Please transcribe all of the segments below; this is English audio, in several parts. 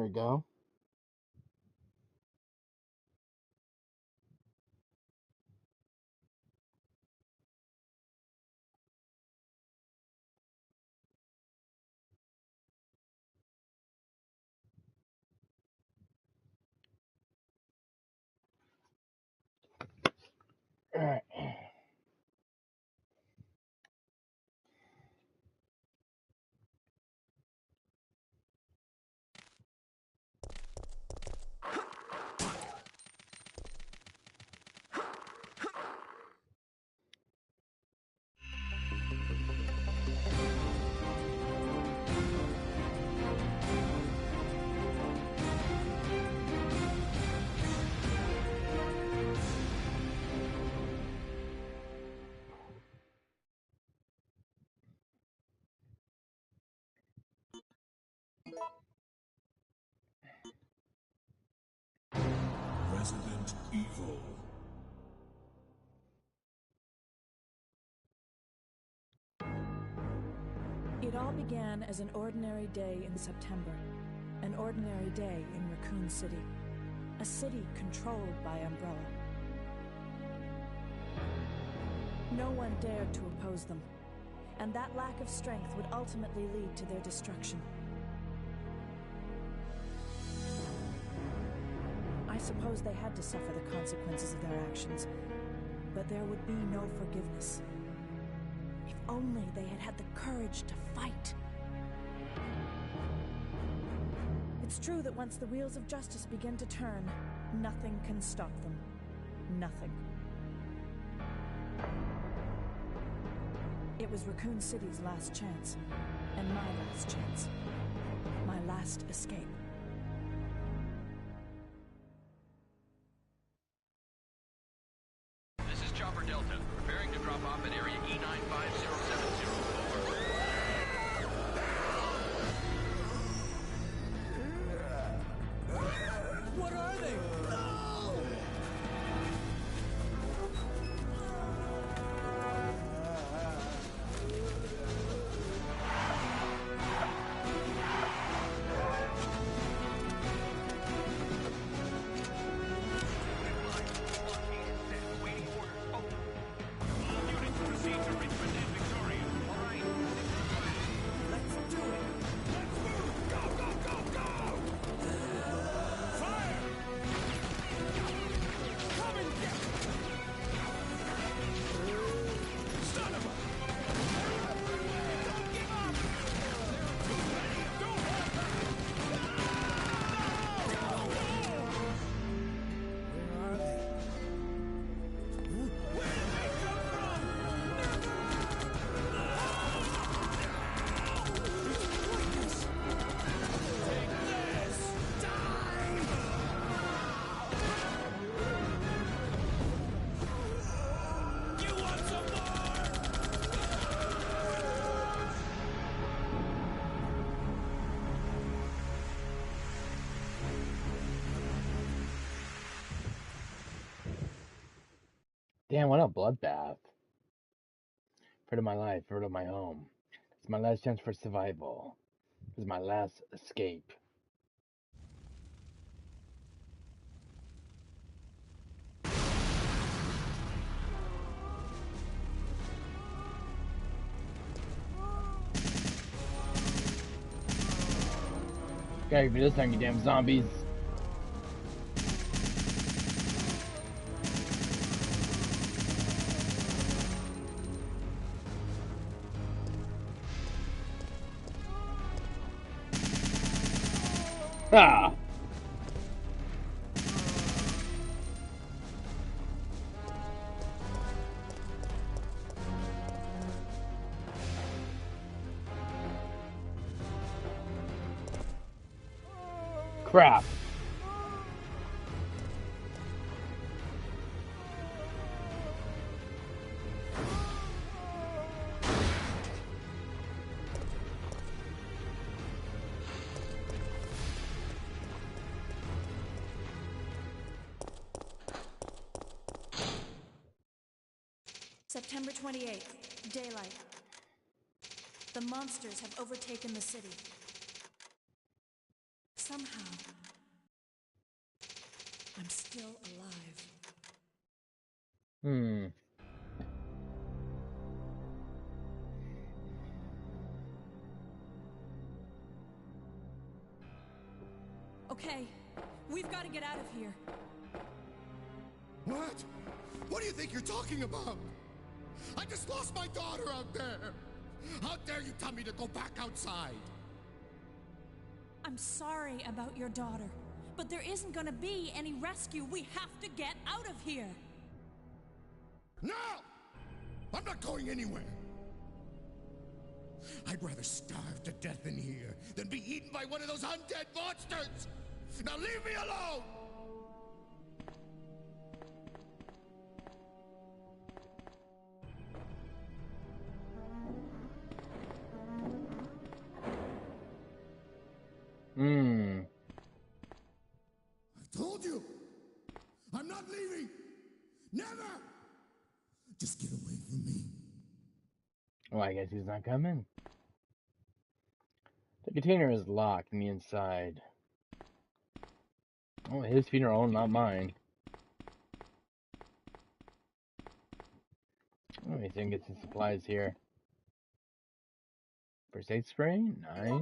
we go. All right. Resident Evil. It all began as an ordinary day in September. An ordinary day in Raccoon City. A city controlled by Umbrella. No one dared to oppose them, and that lack of strength would ultimately lead to their destruction. I suppose they had to suffer the consequences of their actions, but there would be no forgiveness. If only they had had the courage to fight. It's true that once the wheels of justice begin to turn, nothing can stop them. Nothing. It was Raccoon City's last chance, and my last chance. My last escape. This is Chopper Delta, preparing to drop off at area E95070. What are they? Damn, what a bloodbath. Afraid of my life, afraid of my home. It's my last chance for survival. This is my last escape. Gotta be this time, you damn zombies. Ah! Crap. September 28th, daylight. The monsters have overtaken the city. somehow, I'm still alive. Hmm. Okay, we've got to get out of here. What? What do you think you're talking about? I just lost my daughter out there. How dare you tell me to go back outside? I'm sorry about your daughter, but there isn't gonna be any rescue. We have to get out of here. No! I'm not going anywhere. I'd rather starve to death in here than be eaten by one of those undead monsters! Now leave me alone! Hmm. I told you! I'm not leaving! Never! Just get away from me. Well, I guess he's not coming. The container is locked on the inside. Oh, his funeral, not mine. Oh, he's gonna get some supplies here. First aid spray, nice.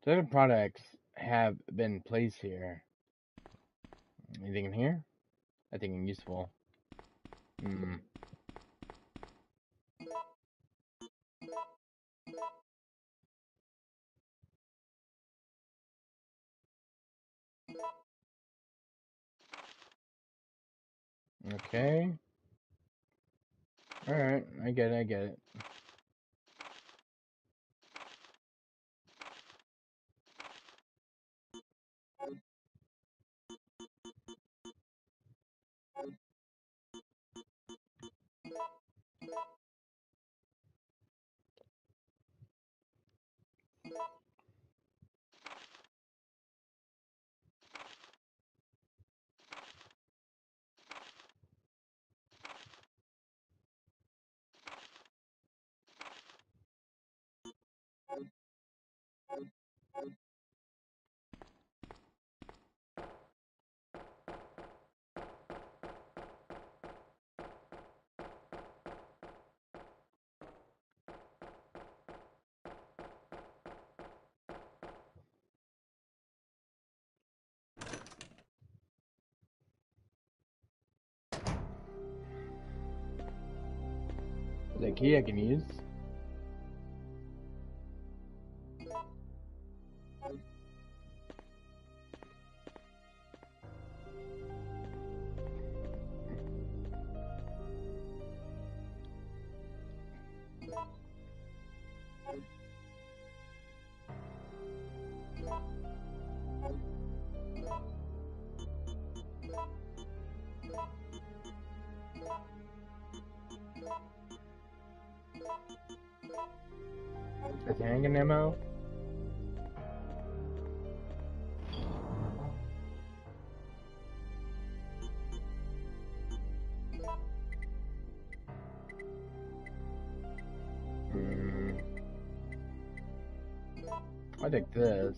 So other products have been placed here. Anything in here? I think useful. Hmm. Okay. Alright, I get it, I get it. The key I can use. Is hanging ammo? Hmm. I think this.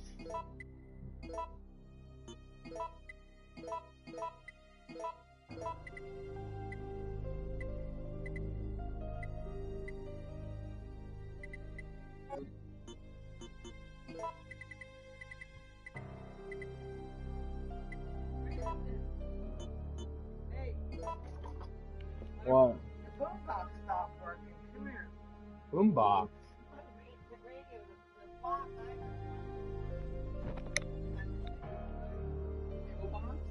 What? The boombox stopped working. Come here. Boombox. The radio, the box. Boombox?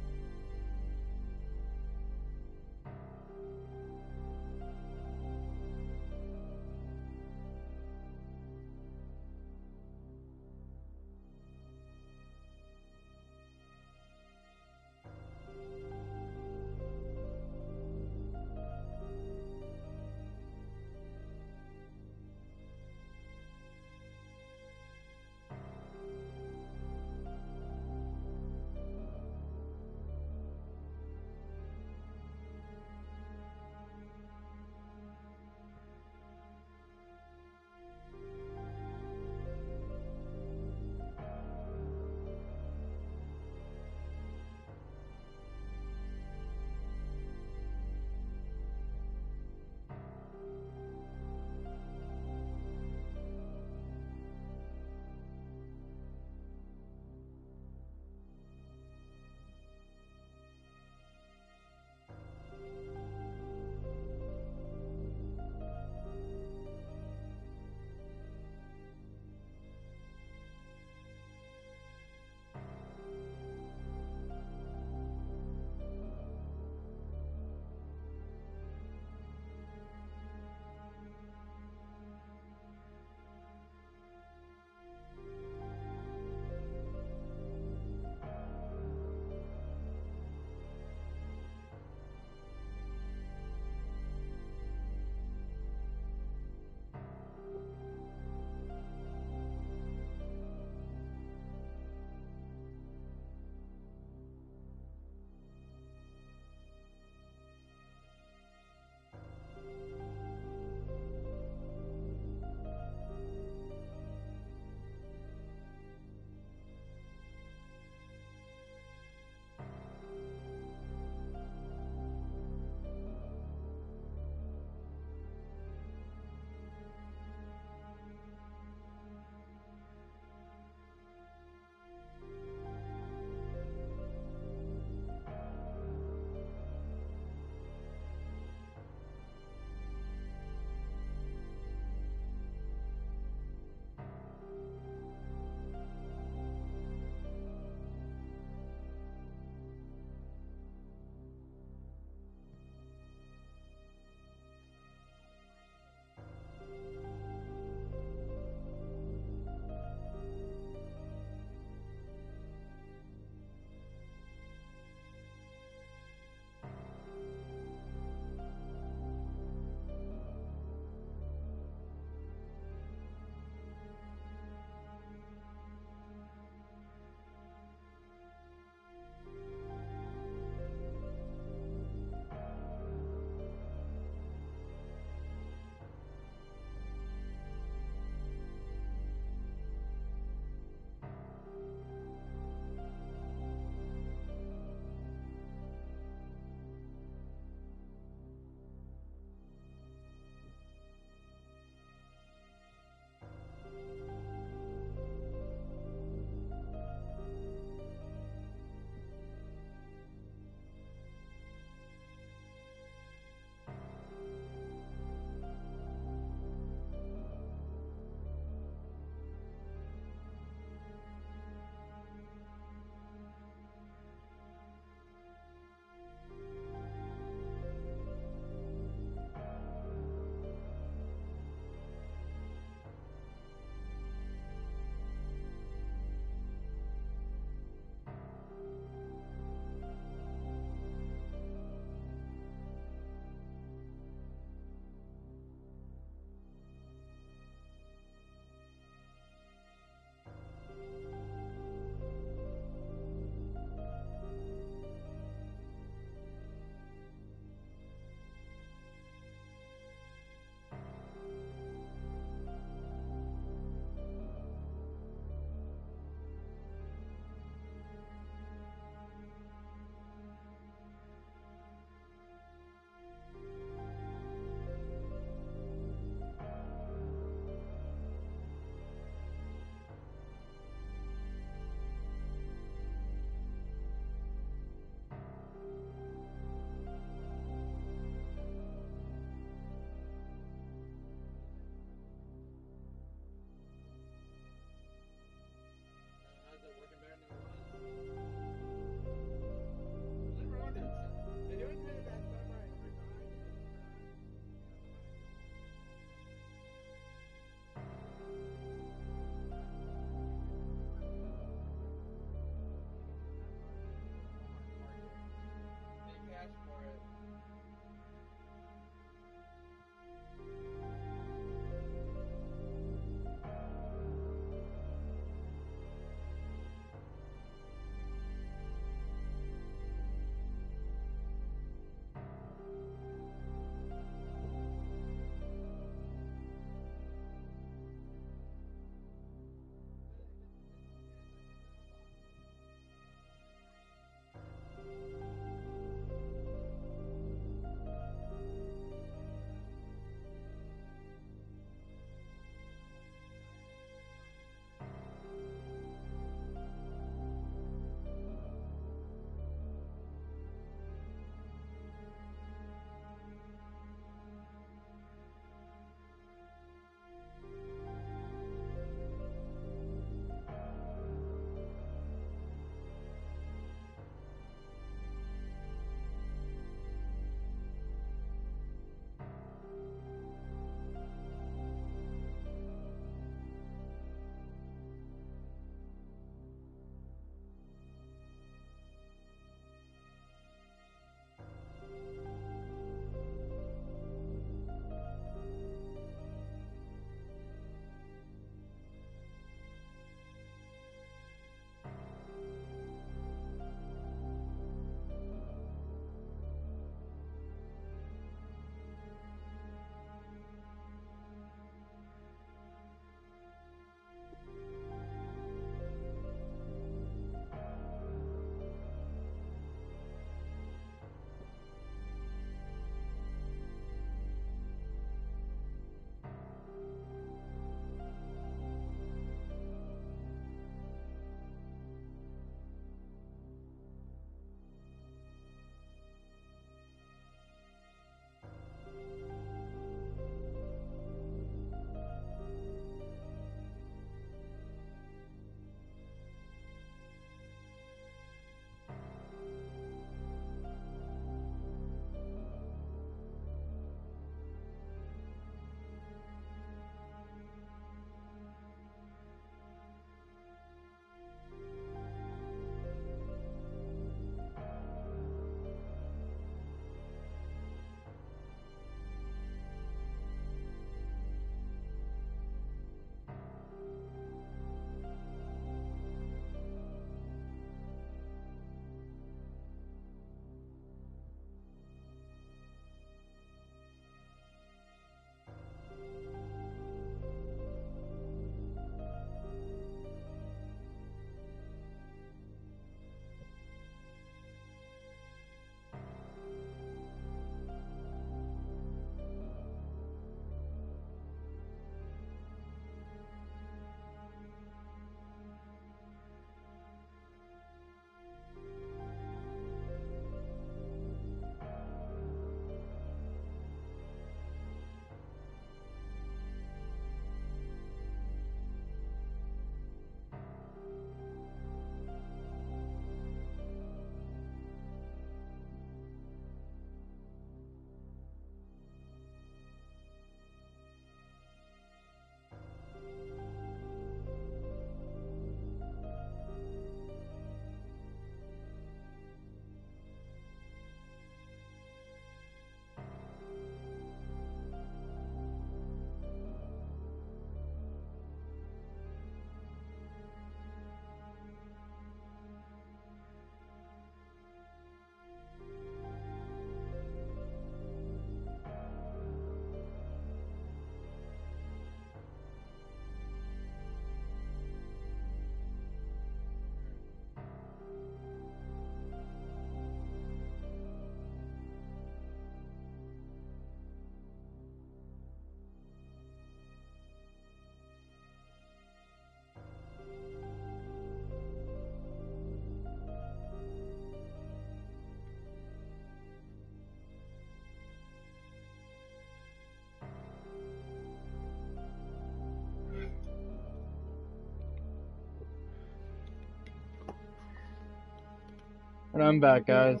But I'm back, guys.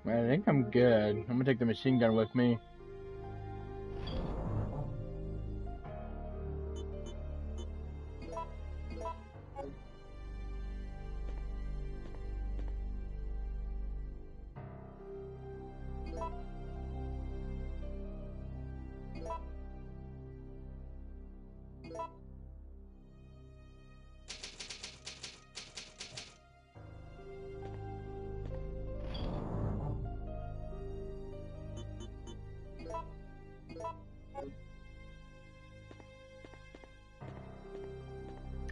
I think I'm good. I'm gonna take the machine gun with me.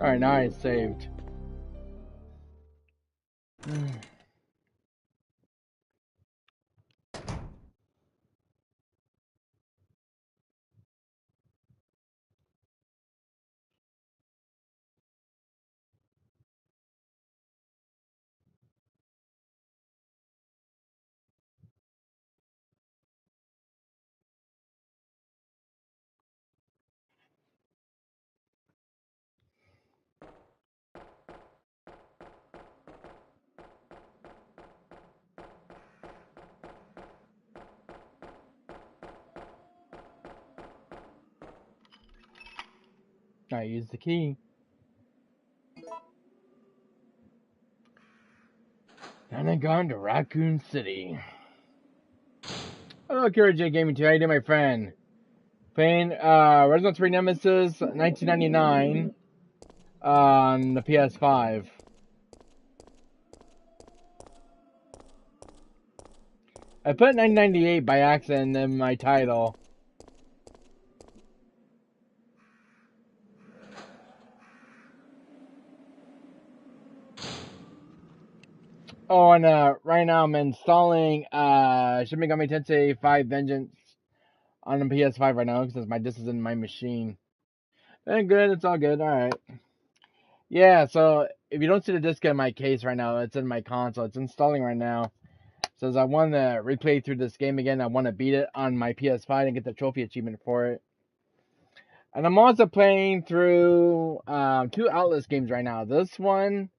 Alright, now it's saved. I use the key. And I'm gone to Raccoon City. Hello, Kira J Gaming 2. How you doing, my friend? Playing Resident 3 Nemesis 1999 on the PS5. I put 1998 by accident in my title. Oh, and right now I'm installing Shin Megami Tensei 5 Vengeance on the PS5 right now because this is in my machine. And good, it's all good. All right. Yeah, so if you don't see the disc in my case right now, it's in my console. It's installing right now. It says I want to replay through this game again. I want to beat it on my PS5 and get the trophy achievement for it. And I'm also playing through 2 Outlast games right now. This one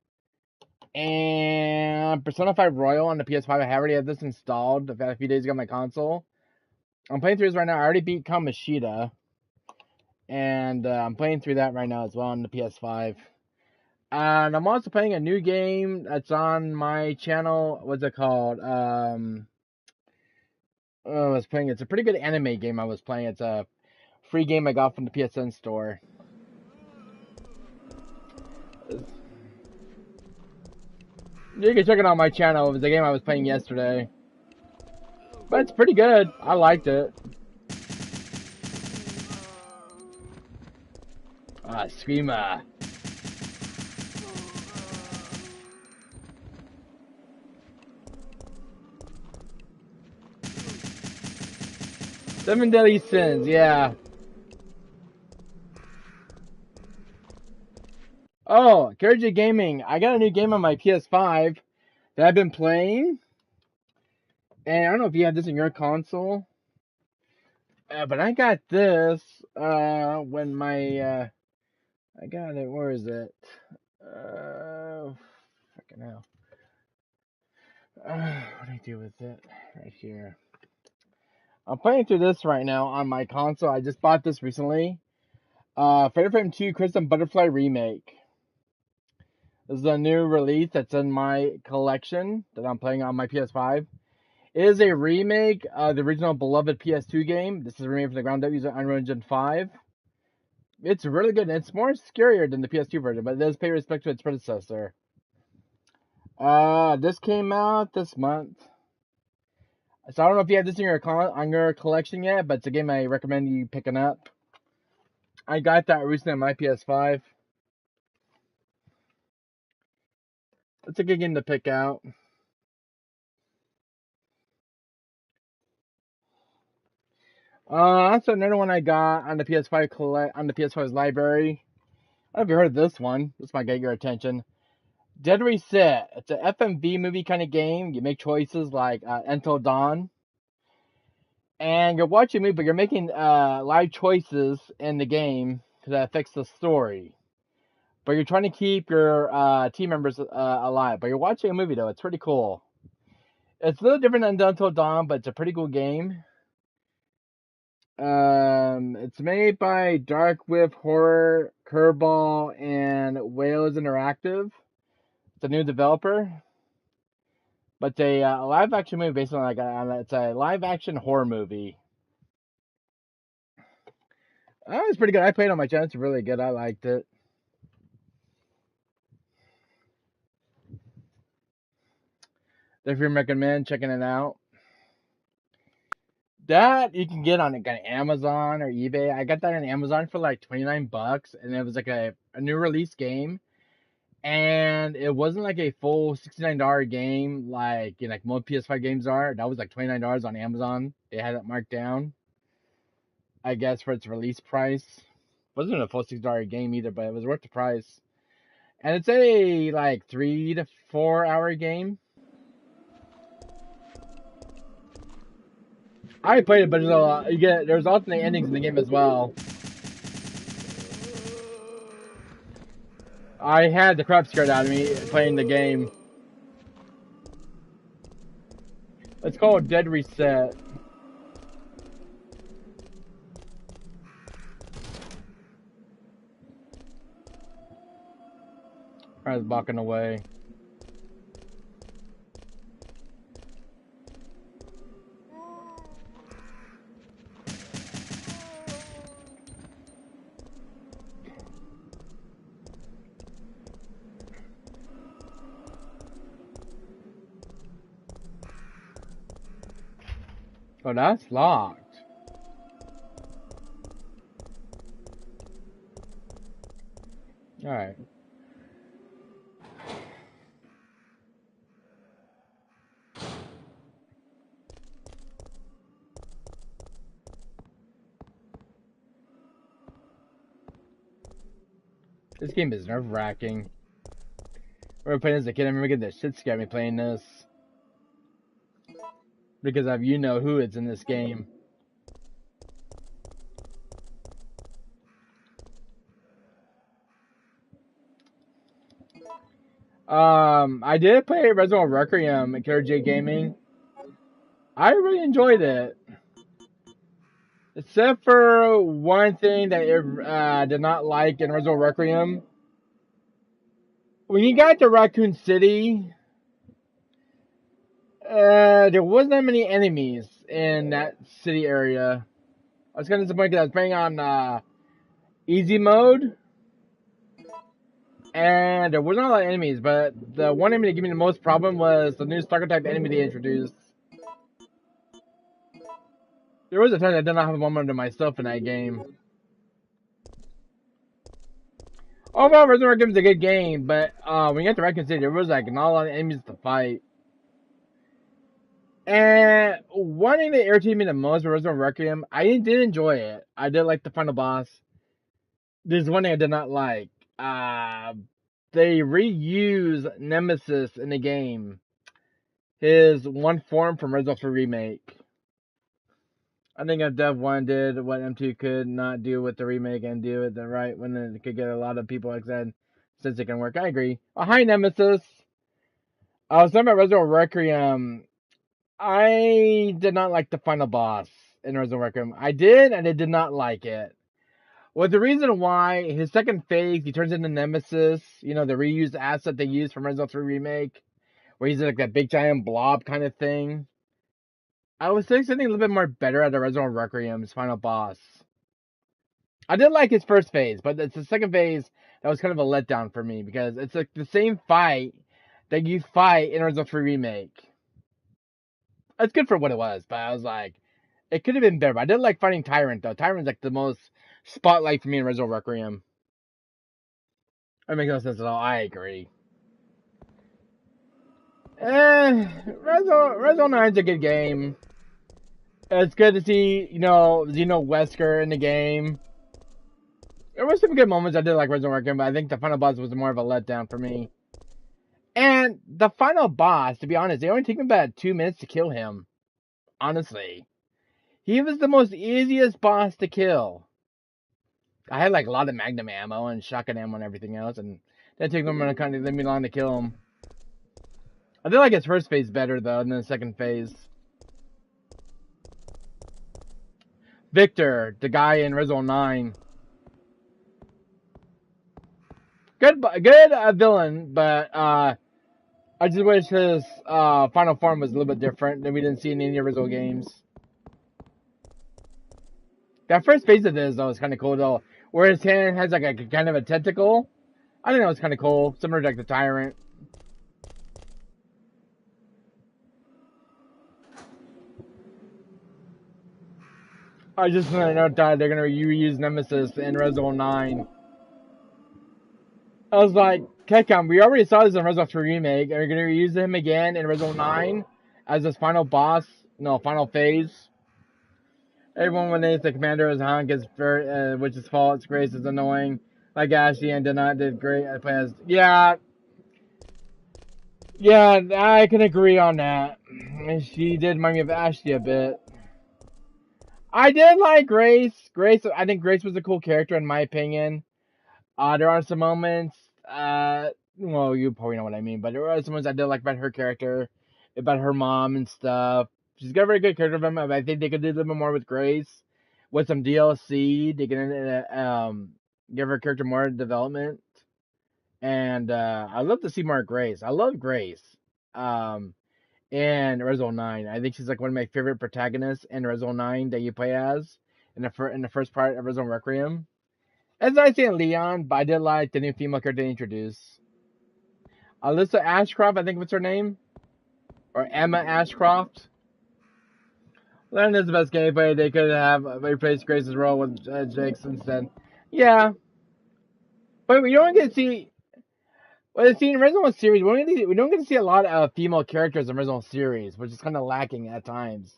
and Persona 5 Royal on the PS5. I already have this installed. I've had a few days ago on my console. I'm playing through this right now. I already beat Kamoshida. And I'm playing through that right now as well on the PS5. And I'm also playing a new game that's on my channel. What's it called? I was playing. It's a pretty good anime game I was playing. It's a free game I got from the PSN store. You can check it out on my channel. It was a game I was playing yesterday. But it's pretty good. I liked it. Screamer. Seven Deadly Sins, yeah. Oh, Kira Gaming. I got a new game on my PS5 that I've been playing. And I don't know if you have this in your console. But I got this when my I got it. Where is it? Fucking hell. What do I do with it? Right here. I'm playing through this right now on my console. I just bought this recently. Fatal Frame 2 Crimson Butterfly Remake. This is a new release that's in my collection that I'm playing on my PS5. It is a remake of the original beloved PS2 game. This is a remake from the ground up using Unreal Engine 5. It's really good. It's more scarier than the PS2 version, but it does pay respect to its predecessor. This came out this month. So I don't know if you have this in on your collection yet, but it's a game I recommend you picking up. I got that recently on my PS5. It's a good game to pick out. That's another one I got on the PS5 on the PS5's library. I don't know if you heard of this one. This might get your attention. Dead Reset. It's a FMV movie kind of game. You make choices like Until Dawn. And you're watching a movie, but you're making live choices in the game because that affects the story. But you're trying to keep your team members alive. But you're watching a movie, though. It's pretty cool. It's a little different than Until Dawn, but it's a pretty cool game. It's made by Dark Whip Horror, Curveball, and Wales Interactive. It's a new developer. But it's a live action movie based on it's a live action horror movie. It's pretty good. I played on my channel. It's really good. I liked it. Definitely recommend checking it out. That you can get on Amazon or eBay. I got that on Amazon for like $29, and it was like a new release game, and it wasn't like a full $69 game like like most PS5 games are. That was like $29 on Amazon. They had it marked down, I guess, for its release price. Wasn't a full $6 game either, but it was worth the price. And it's a like 3 to 4 hour game. I played it, but there's alternate endings in the game as well. I had the crap scared out of me playing the game. It's called Dead Reset. I was walking away. Oh, that's locked. Alright. This game is nerve-wracking. I remember playing as a kid. I remember getting the shit scared me playing this. Because of you-know-who is in this game. I did play Resident Requiem at Killer J Gaming. I really enjoyed it. Except for one thing that I did not like in Resident Requiem. When you got to Raccoon City, there wasn't that many enemies in that city area. I was kind of disappointed because I was playing on easy mode. And there wasn't a lot of enemies, but the one enemy that gave me the most problem was the new stalker type enemy they introduced. There was a time I did not have a moment to myself in that game. Overall, Resident Evil is a good game, but when you get to Raccoon City, there was like not a lot of enemies to fight. And one thing that irritated me the most with Resident Evil Requiem, I did enjoy it. I did like the final boss. There's one thing I did not like. They reuse Nemesis in the game. His one form from Resident Evil 3 Remake. I think if Dev 1 did what M2 could not do with the remake and do it the right when it could get a lot of people excited since it can work. I agree. Hi, Nemesis. I was talking about Resident Evil Requiem. I did not like the final boss in Resident Evil Requiem. I did, and I did not like it. Well, the reason why, his second phase, he turns into Nemesis, the reused asset they used from Resident Evil 3 Remake, where he's like that big giant blob kind of thing. I was thinking something a little bit more better at the Resident Evil Requiem's final boss. I did like his first phase, but it's the second phase that was kind of a letdown for me, because it's like the same fight that you fight in Resident 3 Remake. It's good for what it was, but I was like, it could have been better. But I did like fighting Tyrant, though. Tyrant's like the most spotlight for me in Resident Requiem. That makes no sense at all. I agree. Resident 9's a good game. It's good to see, Xeno Wesker in the game. There were some good moments. I did like Resident Requiem, but I think the final boss was more of a letdown for me. And the final boss, to be honest, it only took me about 2 minutes to kill him. Honestly. He was the most easiest boss to kill. I had like a lot of magnum ammo and shotgun ammo and everything else, and that took them kind of long to kill him. I did like his first phase better though than the second phase. Victor, the guy in Resident 9. Good villain, but I just wish his final form was a little bit different than we didn't see in any Resident games. That first phase of this though is kind of cool though, where his hand has like a kind of a tentacle. I think that was kind of cool, similar to like the Tyrant. I just want to note that they're gonna reuse Nemesis in Resident 9. I was like, Capcom, we already saw this in Resident 3 Remake, and we're gonna reuse him again in Resident 9 as his final boss, final phase. Everyone when the commander is Hank is which is false. Grace is annoying. Like Ashley and did great as yeah, I can agree on that. She did remind me of Ashley a bit. I did like Grace. I think Grace was a cool character in my opinion. There are some moments, well, you probably know what I mean, but there are some moments I did like about her character, about her mom and stuff. She's got a very good character development, but I think they could do a little bit more with Grace. With some DLC, they can give her character more development. And I'd love to see more Grace. I love Grace. In Resident 9. I think she's like one of my favorite protagonists in Resident 9 that you play as in the first part of Resident Requiem. As I say in Leon, but I did like the new female character they introduced. Alyssa Ashcroft, I think what's her name? Or Emma Ashcroft. That is the best gameplay. They could have replaced Grace's role with Jake's instead. Yeah. But we don't get to see. Well, see, in Resident series, we don't get to see a lot of female characters in Resident series, which is kind of lacking at times.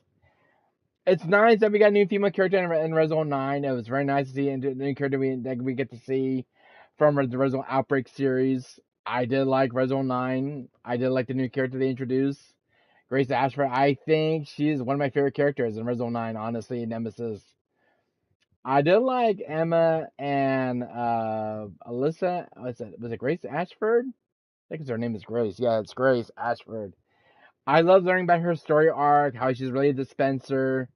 It's nice that we got a new female character in Resident 9. It was very nice to see a new character that we get to see from the Resident Outbreak series. I did like Resident 9. I did like the new character they introduced. Grace Ashford. I think she's one of my favorite characters in Resident 9, honestly, Nemesis. I did like Emma and Alyssa. Was it Grace Ashford? I think her name is Grace. Yeah, it's Grace Ashford. I love learning about her story arc, how she's really a dispenser.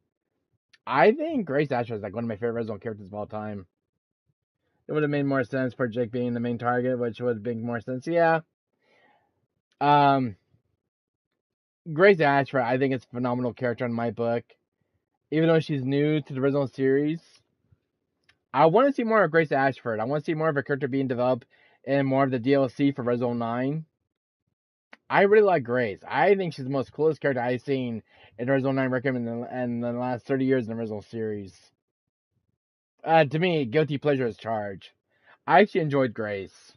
I think Grace Ashford is like one of my favorite Resident characters of all time. It would have made more sense for Jake being the main target, which would make more sense. Yeah. Grace Ashford, I think it's a phenomenal character in my book. Even though she's new to the Resident series, I want to see more of Grace Ashford. I want to see more of her character being developed in more of the DLC for Resident 9. I really like Grace. I think she's the most coolest character I've seen in Resident 9 Requiem in the last 30 years in the Resident series. To me, guilty pleasure is Charge. I actually enjoyed Grace.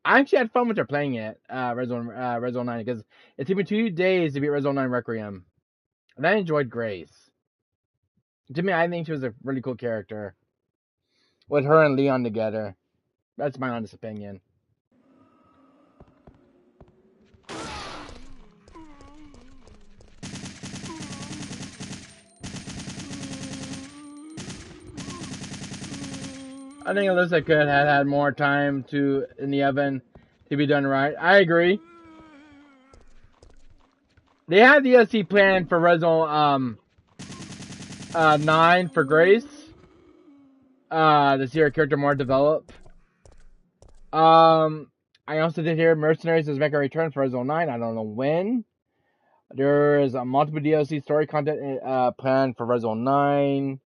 I actually had fun with her playing it, Resident 9, because it took me 2 days to beat Resident 9 Requiem. And I enjoyed Grace. To me, I think she was a really cool character. With her and Leon together. That's my honest opinion. I think Alyssa could have had more time in the oven to be done right. I agree. They had the DLC planned for Resident 9 for Grace. To see her character more developed. I also did hear Mercenaries is making a return for Resident 9. I don't know when. There is a multiple DLC story content planned for Resident 9.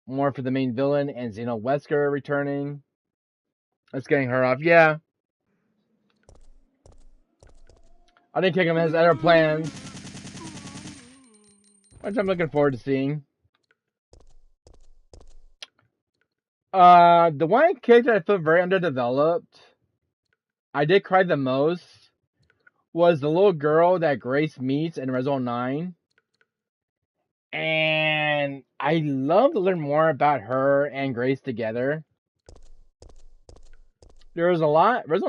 More for the main villain and Xeno Wesker returning. That's getting her off. Yeah. I think Kingdom has other plans, which I'm looking forward to seeing. The one character I feel very underdeveloped, I did cry the most, was the little girl that Grace meets in Resident 9. And I love to learn more about her and Grace together. Resident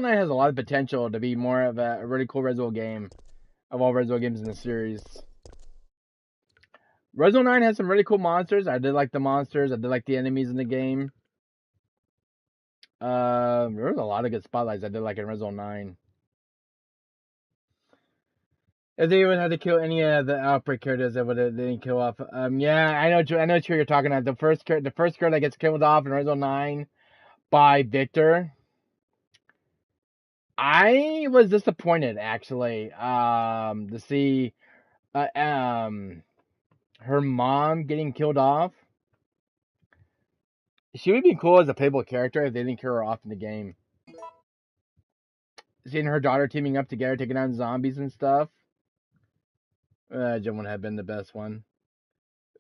9 has a lot of potential to be more of a really cool Resident game of all Resident games in the series. Resident 9 has some really cool monsters. I did like the monsters. I did like the enemies in the game. There was a lot of good spotlights I did like in Resident 9. If they even had to kill any of the Outbreak characters, they didn't kill off. Yeah, I know who you're talking about. The first girl that gets killed off in Resident 9 by Victor. I was disappointed actually, to see, her mom getting killed off. She would be cool as a playable character if they didn't kill her off in the game. Seeing her daughter teaming up together, taking on zombies and stuff. Jim would have been the best one.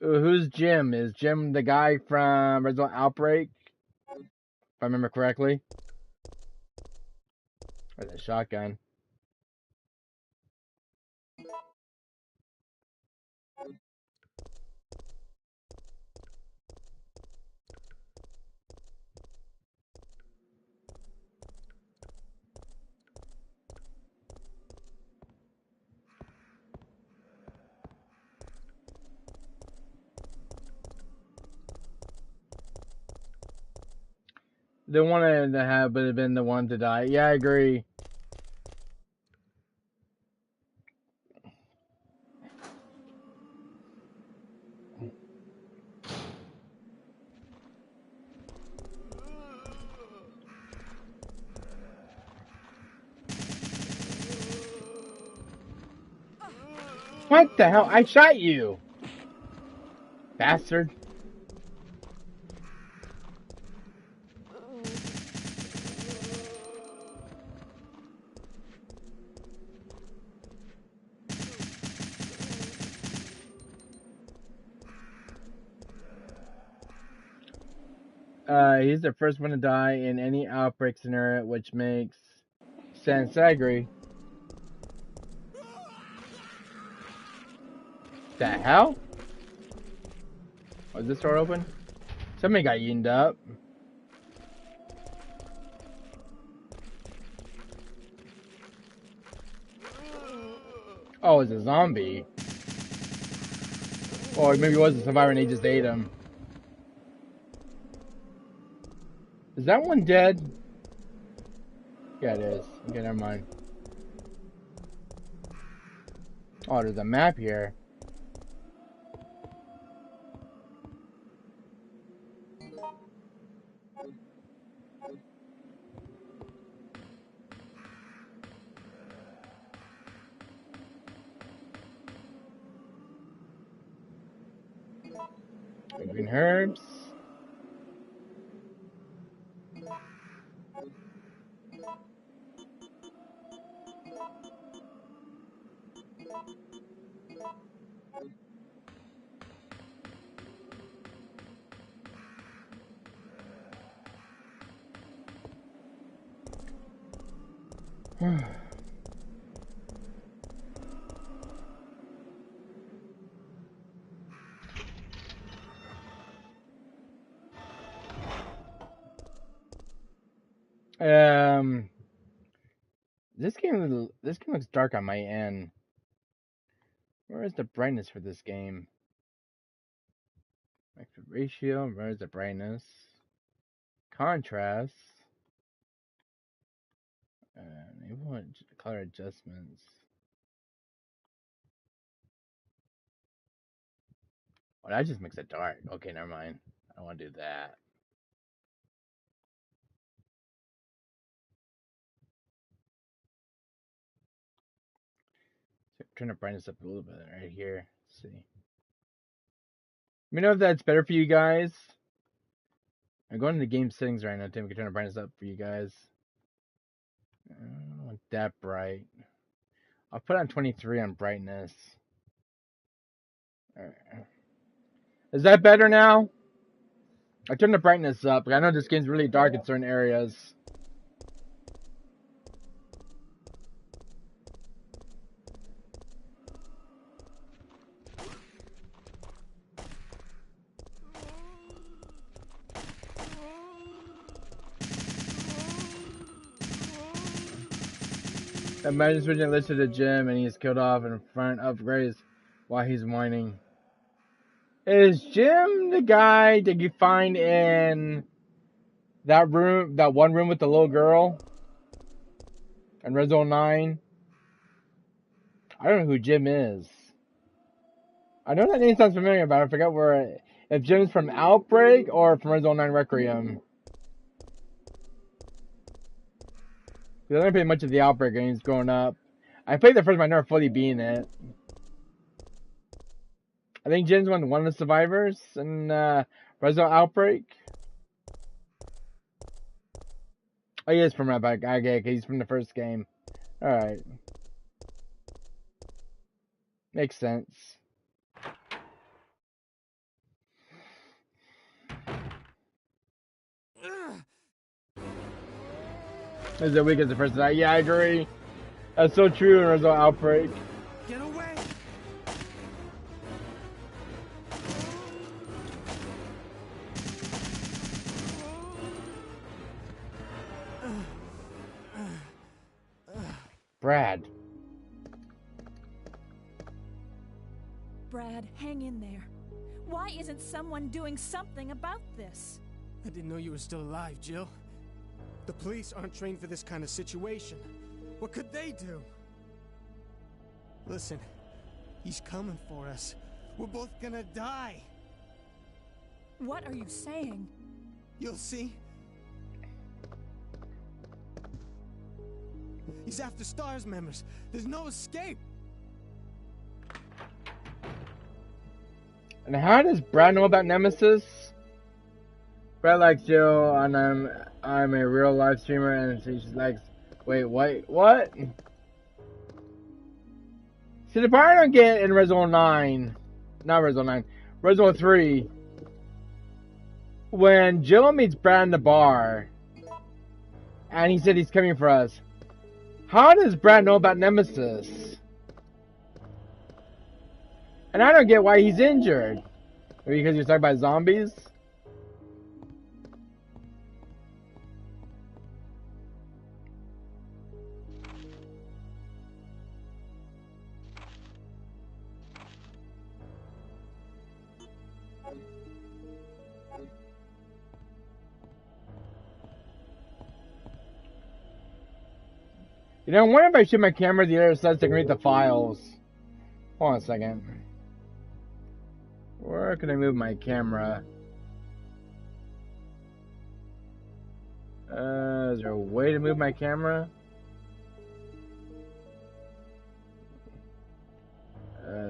Who's Jim? Is Jim the guy from Resident Outbreak? If I remember correctly. Or the shotgun. The one that would have been the one to die. Yeah, I agree. What the hell? I shot you! Bastard. He's the first one to die in any outbreak scenario, which makes sense. I agree. The hell? Was this door open? Somebody got eaten up. Oh, it's a zombie. Or maybe it was a survivor and they just ate him. Is that one dead? Yeah, it is. Okay, never mind. Oh, there's a map here. Green herbs. This game looks dark on my end. Where is the brightness for this game? Aspect ratio, where is the brightness? Contrast. Enable color adjustments. Oh, that just makes it dark. Okay, never mind. I don't want to do that. So turn the brightness up a little bit right here. Let's see. Let me know if that's better for you guys. I'm going to the game settings right now. Tim, we can turn the brightness up for you guys. I don't want that bright. I'll put on 23 on brightness. Is that better now? I turned the brightness up. I know this game's really dark in certain areas. Imagine switching Liz to the gym and he's killed off in front of Grace while he's whining. Is Jim the guy that you find in that room, that one room with the little girl? And Red Zone 9? I don't know who Jim is. I know that name sounds familiar, but I forgot where. If Jim's from Outbreak or from Red Zone 9 Requiem. Because I didn't play much of the Outbreak games growing up. I played the first one, I never fully beat it. I think Jim's one of the survivors in Red Zone Outbreak. Oh, he is from Outbreak. Okay, he's from the first game. Alright. Makes sense. Is it weak as the first night? Yeah, I agree. That's so true in Red Zone Outbreak. Get away! Brad. Brad, hang in there. Why isn't someone doing something about this? I didn't know you were still alive, Jill. The police aren't trained for this kind of situation. What could they do? Listen, he's coming for us. We're both gonna die. What are you saying? You'll see. He's after STARS members. There's no escape. And how does Brad know about Nemesis? Brad likes Jill, and I'm a real live streamer, and she's like, wait, what? See, the part I don't get in Red Zone 9, not Red Zone 9, Red Zone 3, when Jill meets Brad in the bar, and he said he's coming for us, how does Brad know about Nemesis? And I don't get why he's injured. Maybe because you're talking about zombies? You know, I wonder if I shoot my camera to the other side so I can read the files. Hold on a second. Where can I move my camera? Is there a way to move my camera?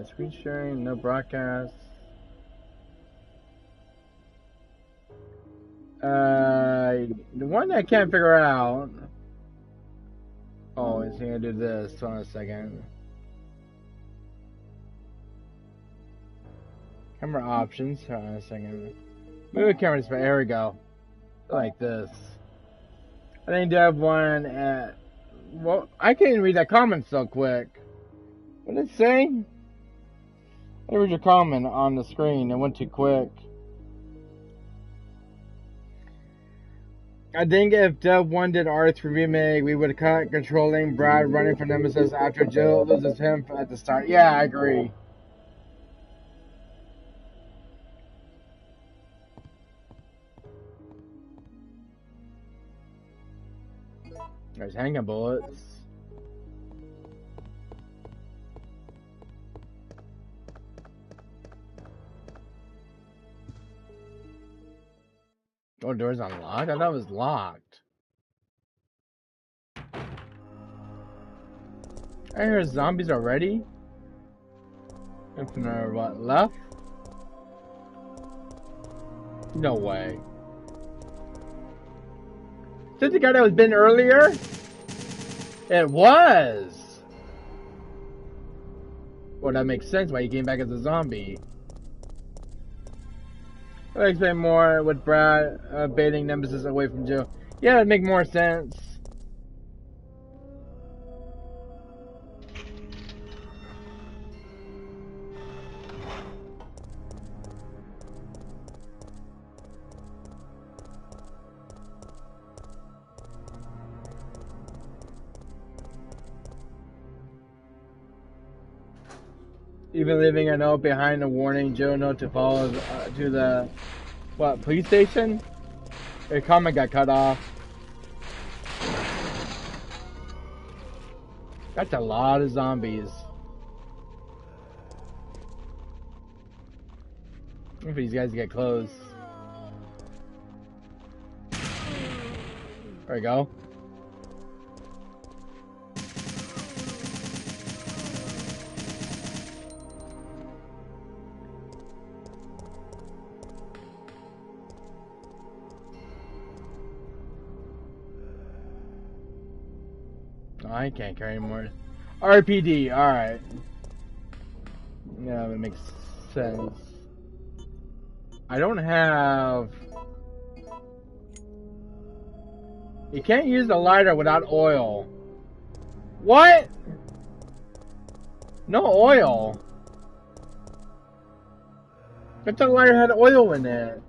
Screen sharing, no broadcast. The one I can't figure out. Oh, it's gonna do this. Hold on a second. Camera options. Hold on a second. Move the camera display. There we go. Like this. I think they have one at. Well, I can't even read that comment so quick. What did it say? I read your comment on the screen. It went too quick. I think if Dev 1 did R3 remake, we would cut controlling Brad running for Nemesis after Jill loses him at the start. Yeah, I agree. There's hanging bullets. Oh, door's unlocked? I thought it was locked. I hear zombies already? Infinite what? Left? No way. Is this the guy that was been earlier? It was! Well, that makes sense why he came back as a zombie. I'll explain more with Brad baiting Nemesis away from Joe. Yeah, that'd make more sense. Even leaving a note behind a warning Joe note to follow to the police station? Your comment got cut off. That's a lot of zombies. If these guys get close. There we go. I can't carry anymore. RPD, alright. Yeah, that makes sense. I don't have... You can't use the lighter without oil. What? No oil. I thought the lighter had oil in it.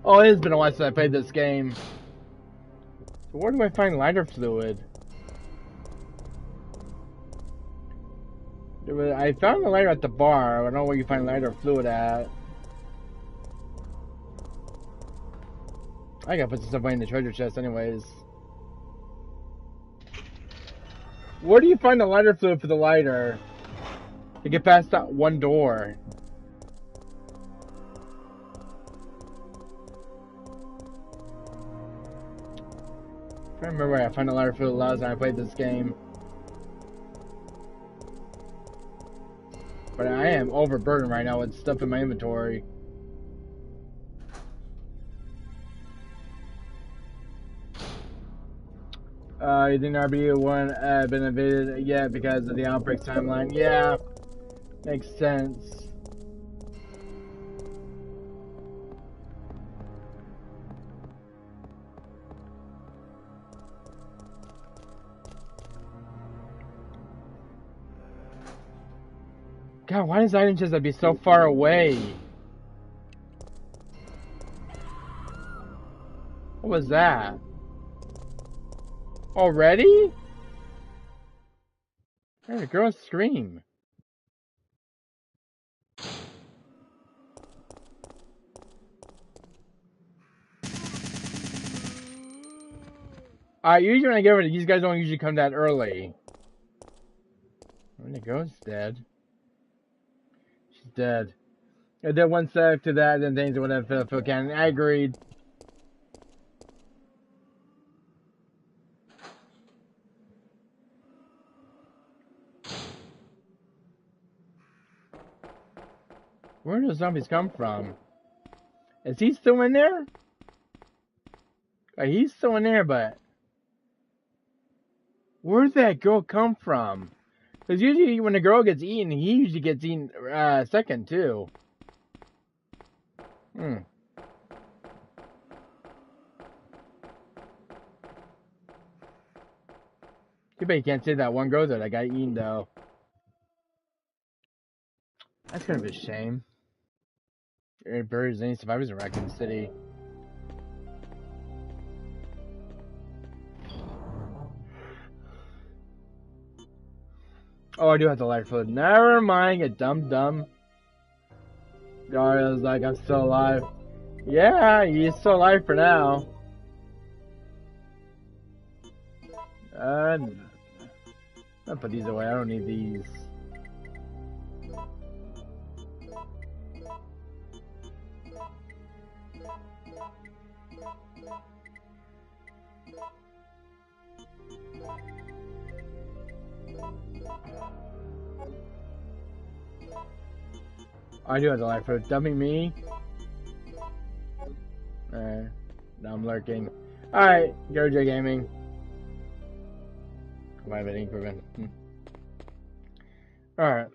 Oh, it has been a while since I played this game. So where do I find lighter fluid? I found the lighter at the bar. I don't know where you find lighter fluid at. I gotta put some stuff away in the treasure chest anyways. Where do you find the lighter fluid for the lighter? To get past that one door. I don't remember where I found the lighter fluid last time I played this game. But I am overburdened right now with stuff in my inventory. You think RB1 been invaded yet because of the outbreak timeline? Yeah, makes sense. God, why does item chest be so far away? What was that? Already? Hey, the girl scream. Usually when I get over, these guys don't usually come that early. When the girl's dead. She's dead. I did one sec to that, then things would have filled cannon. I agreed. Where do those zombies come from? Is he still in there? He's still in there, but where'd that girl come from? Because usually when the girl gets eaten, he usually gets eaten second too. Too bad you can't say that one girl that got eaten though. That's gonna be a shame. There buried any survivors in Raccoon City. Oh, I do have the light fluid. Never mind, get dumb. Dario's like, I'm still alive. Yeah, he's still alive for now. I'll put these away. I don't need these. I do have the light fluid. Dumping me. Now I'm lurking. Alright, Gojo Gaming. I have an ink ribbon. Alright.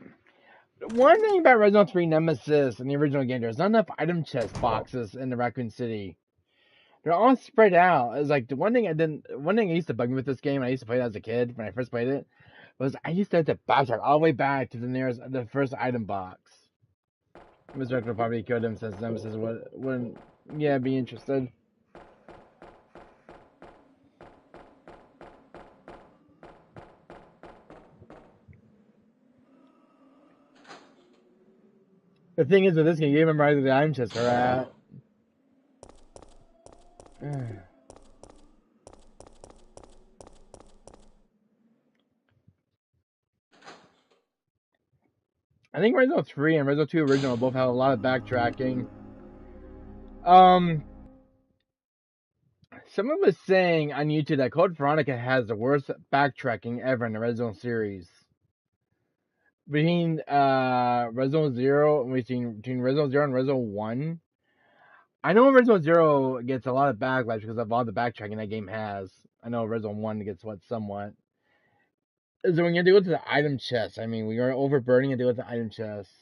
One thing about Resident Evil 3 Nemesis and the original game, there's not enough item chest boxes in the Raccoon City. They're all spread out. It's like the one thing I used to bug me with this game, and I used to play it as a kid when I first played it, was I used to have to backtrack all the way back to the first item box. Mr. Rector probably killed him since Nemesis wouldn't, yeah, be interested. The thing is with this game, you remember where the item chests are at. I think Resident Evil 3 and Resident Evil 2 original both have a lot of backtracking. Someone was saying on YouTube that Code Veronica has the worst backtracking ever in the Resident Evil series. Between Resident Evil 0, between Resident Evil 0 and Resident Evil 1, I know Resident Evil 0 gets a lot of backlash because of all the backtracking that game has. I know Resident Evil 1 gets somewhat. So when you deal with the item chest, I mean, we are overburdening and deal with the item chest.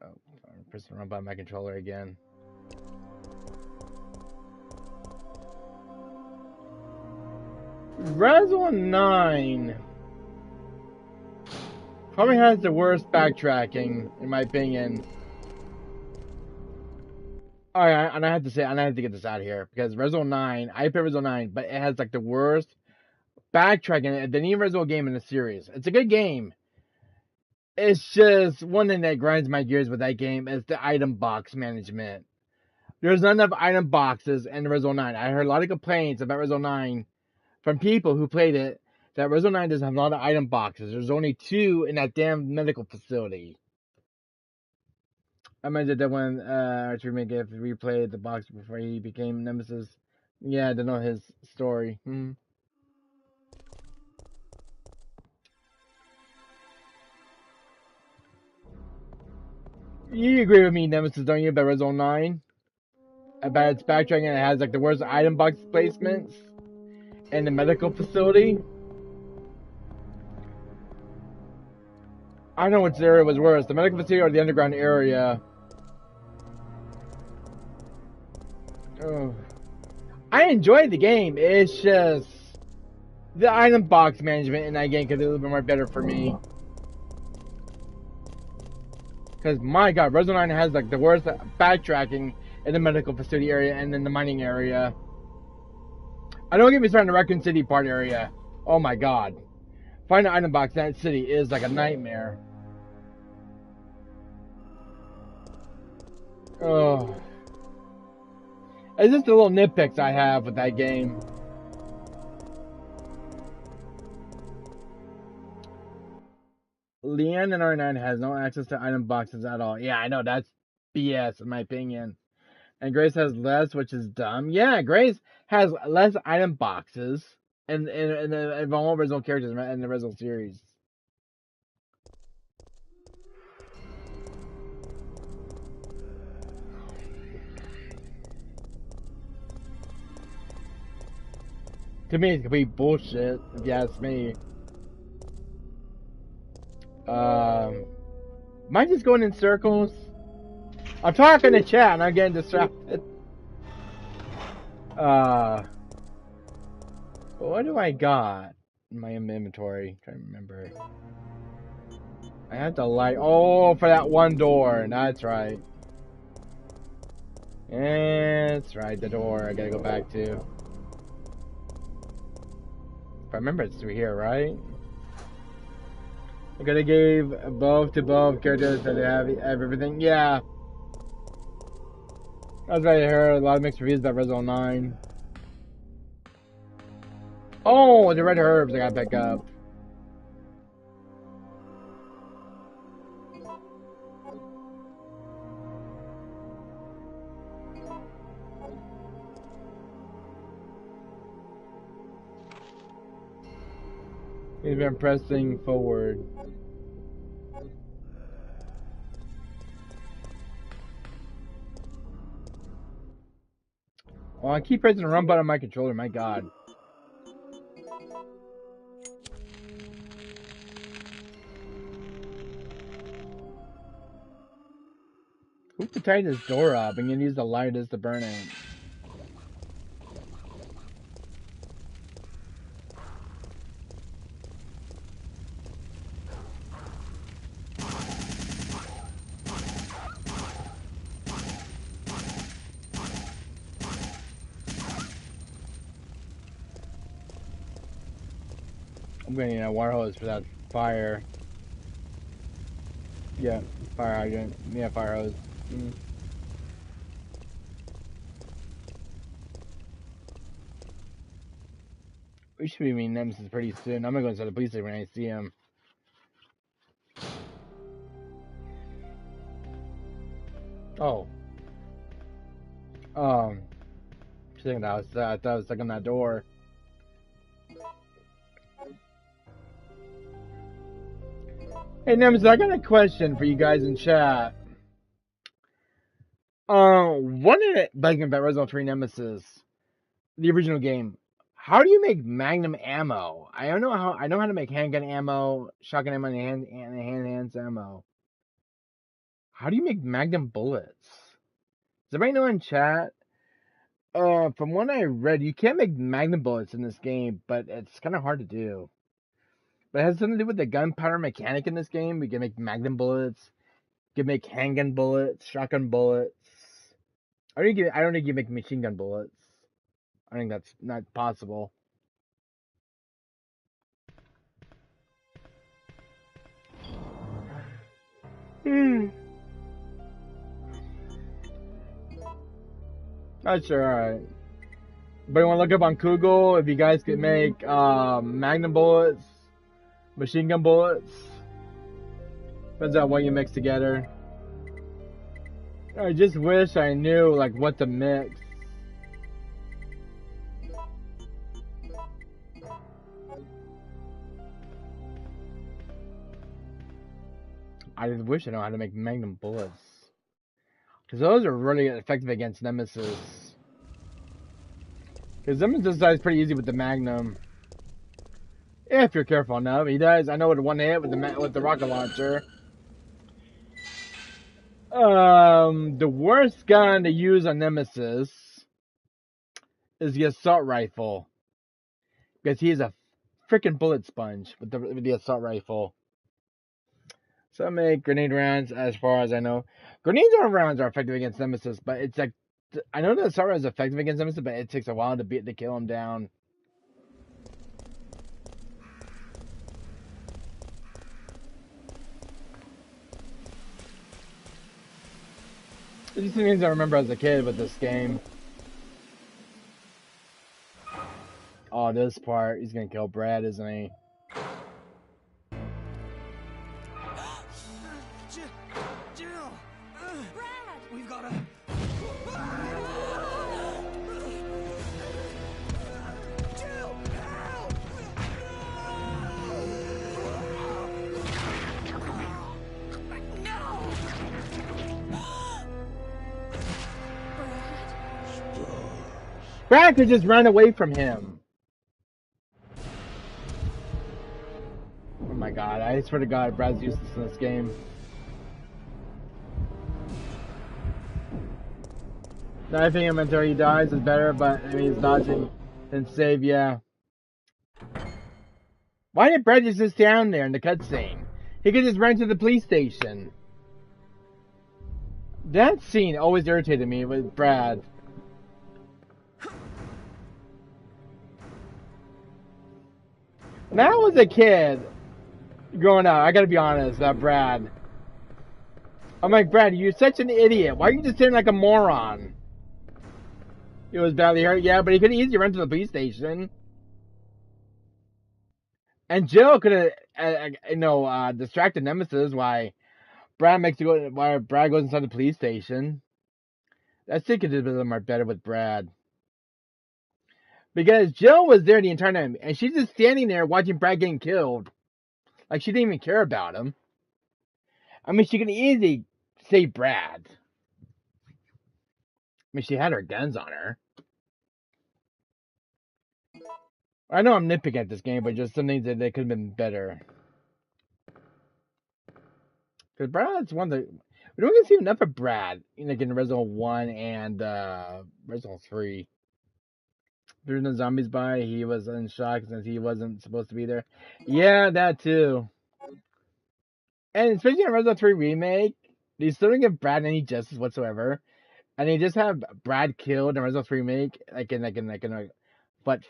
Oh, I'm pressing the wrong button on my controller again. Resident 9 probably has the worst backtracking, in my opinion. Alright, and I have to get this out of here, because Resident 9, I play Resident 9, but it has like the worst backtracking than any Resident game in the series. It's a good game. It's just one thing that grinds my gears with that game is the item box management. There's not enough item boxes in Resident 9. I heard a lot of complaints about Resident 9 from people who played it, that Resident 9 doesn't have a lot of item boxes. There's only 2 in that damn medical facility. I imagine that when Archer if we replayed the box before he became Nemesis. Yeah, to know his story. You agree with me, Nemesis, don't you, about Resident 9? About its backtracking and it has like the worst item box placements in the medical facility? I don't know which area was worse, the medical facility or the underground area. Oh. I enjoyed the game, it's just the item box management in that game could be a little bit more better for me. Because my god, Resident 9 has like the worst backtracking in the medical facility area and in the mining area. I don't get me started in the Raccoon City part area. Oh my god. Finding an item box in that city is like a nightmare. Oh. It's just the little nitpicks I have with that game. Leanne in R9 has no access to item boxes at all. Yeah, I know, that's BS in my opinion. And Grace has less, which is dumb. Yeah, Grace has less item boxes in the all original characters in the original series. To me, it's complete bullshit, if you ask me. Am I just going in circles? I'm talking to chat and I'm getting distracted. What do I got in my inventory? I'm trying to remember. I have to light. Oh, for that one door. That's right. That's right, the door I gotta go back to. If I remember, it's through here, right? I gotta give above to above characters that have everything. Yeah. That's right, I heard a lot of mixed reviews about Resident 9. Oh, the red herbs I gotta pick up. He's been pressing forward. Oh, I keep pressing the run button on my controller, my god. to tighten this door up and then use the lighters to burn it. I'm gonna need a water hose for that fire. Yeah, fire hydrant. Yeah, fire hose. We should be meeting Nemesis pretty soon. I'm gonna go inside the police station when I see him. Oh. Just thinking that I thought I was stuck on that door. Hey Nemesis, I got a question for you guys in chat. One of it, like in Resident 3 Nemesis, the original game, how do you make Magnum ammo? I know how to make handgun ammo, shotgun ammo, and hand ammo. How do you make Magnum bullets? Does anybody know in chat? From what I read, you can't make Magnum bullets in this game, but it's kind of hard to do. But it has something to do with the gunpowder mechanic in this game. We can make Magnum bullets. You can make handgun bullets, shotgun bullets. I don't think you make machine gun bullets. I think that's not possible. Not sure, alright. But you want to look up on Google if you guys could make Magnum bullets, machine gun bullets. Depends on what you mix together. I just wish I knew like what to mix. I just wish I know how to make Magnum bullets. Because those are really effective against Nemesis. Because Nemesis dies pretty easy with the Magnum. If you're careful enough. He dies, I know, with one hit with the rocket launcher. The worst gun to use on Nemesis is the assault rifle. Because he is a freaking bullet sponge with the assault rifle. Some make grenade rounds, as far as I know. Grenade rounds are effective against Nemesis, but it's like, I know the assault round is effective against Nemesis, but it takes a while to kill him down. These are things I remember as a kid with this game. Oh, this part, he's gonna kill Brad, isn't he? Jill! Brad! We've gotta... Jill! Help! No! Brad could just run away from him. Oh my god, I swear to god, Brad's useless in this game. Knifing him until he dies is better, but I mean, he's dodging and save, yeah. Why did Brad just sit down there in the cutscene? He could just run to the police station. That scene always irritated me with Brad. When I was a kid, growing up, I gotta be honest about Brad. I'm like, Brad, you're such an idiot. Why are you just sitting like a moron? He was badly hurt, yeah, but he could easily run to the police station. And Jill could have, distracted Nemesis while Brad goes inside the police station. That scene could have been better with Brad. Because Jill was there the entire time, and she's just standing there watching Brad getting killed. Like, she didn't even care about him. I mean, she could easily save Brad. I mean, she had her guns on her. I know I'm nitpicking at this game, but just some things that they could have been better. Because Brad's one of the... We don't get to see enough of Brad, like in Resident 1 and Resident 3. There's no zombies by. He was in shock since he wasn't supposed to be there. Yeah, that too. And especially in Resident 3 remake, they still don't give Brad any justice whatsoever, and they just have Brad killed in Resident 3 remake, like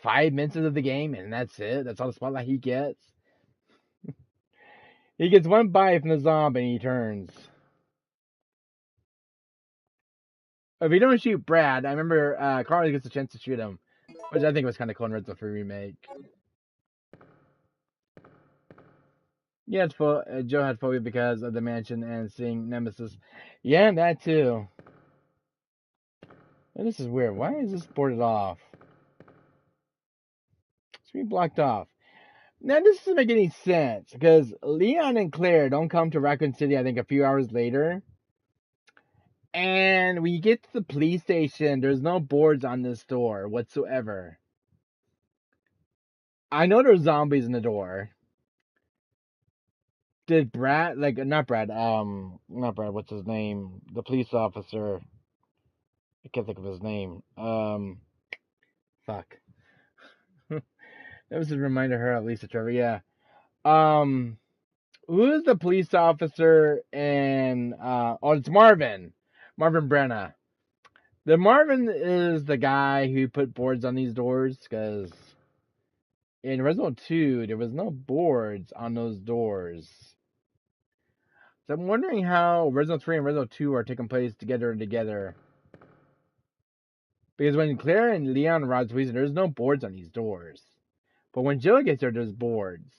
5 minutes of the game, and that's it. That's all the spotlight he gets. He gets one bite from the zombie and he turns. If you don't shoot Brad, I remember Carl gets a chance to shoot him, which I think was kind of cool in Resident 3 remake. Yeah, Joe had phobia because of the mansion and seeing Nemesis. Yeah, that too. And this is weird. Why is this boarded off? It's being blocked off. Now, this doesn't make any sense because Leon and Claire don't come to Raccoon City, I think, a few hours later. And when you get to the police station, there's no boards on this door whatsoever. I know there's zombies in the door. Did Brad, not Brad, what's his name? The police officer. I can't think of his name. Fuck. That was a reminder her of Lisa Trevor, yeah. Who is the police officer in, it's Marvin. Marvin Brenna. The Marvin is the guy who put boards on these doors, because in Resident 2, there was no boards on those doors. So I'm wondering how Resident 3 and Resident 2 are taking place together. Because when Claire and Leon arrive to police, there's no boards on these doors. But when Jill gets there, there's boards.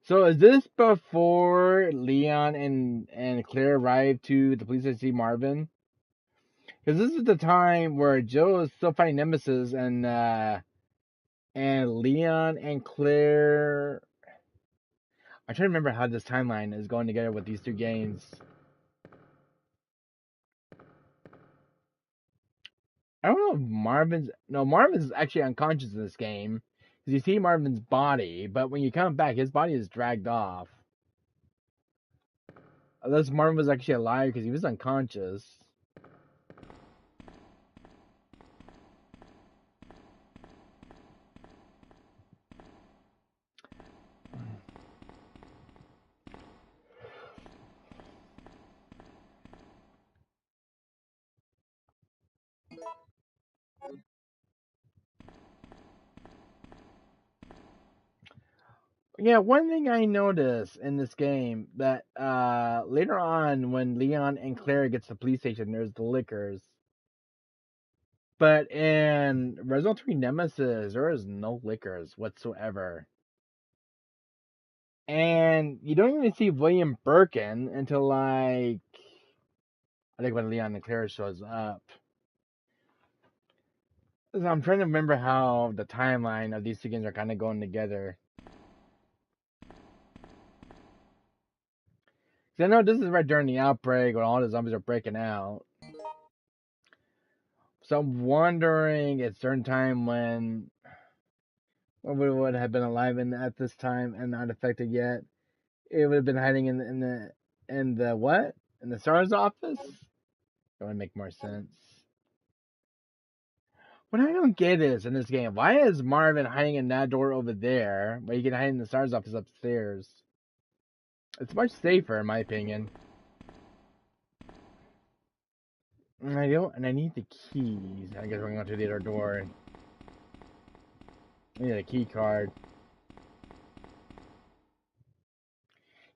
So is this before Leon and Claire arrive to the police to see Marvin? Because this is the time where Jill is still fighting Nemesis and Leon and Claire. I'm trying to remember how this timeline is going together with these two games. I don't know if Marvin's actually unconscious in this game. Because you see Marvin's body, but when you come back, his body is dragged off. Unless Marvin was actually alive because he was unconscious. Yeah, one thing I noticed in this game that later on when Leon and Claire gets to the police station, there's the liquors. But in Resident 3 Nemesis, there is no liquors whatsoever. And you don't even see William Birkin until I think when Leon and Claire shows up. So I'm trying to remember how the timeline of these two games are kind of going together. Because I know this is right during the outbreak when all the zombies are breaking out. So I'm wondering at a certain time when would have been alive at this time and not affected yet. It would have been hiding in the what? In the SARS office? That would make more sense. What I don't get is in this game, why is Marvin hiding in that door over there, but he can hide in the SARS office upstairs? It's much safer, in my opinion. And I need the keys. I guess we're going to the other door. I need a key card.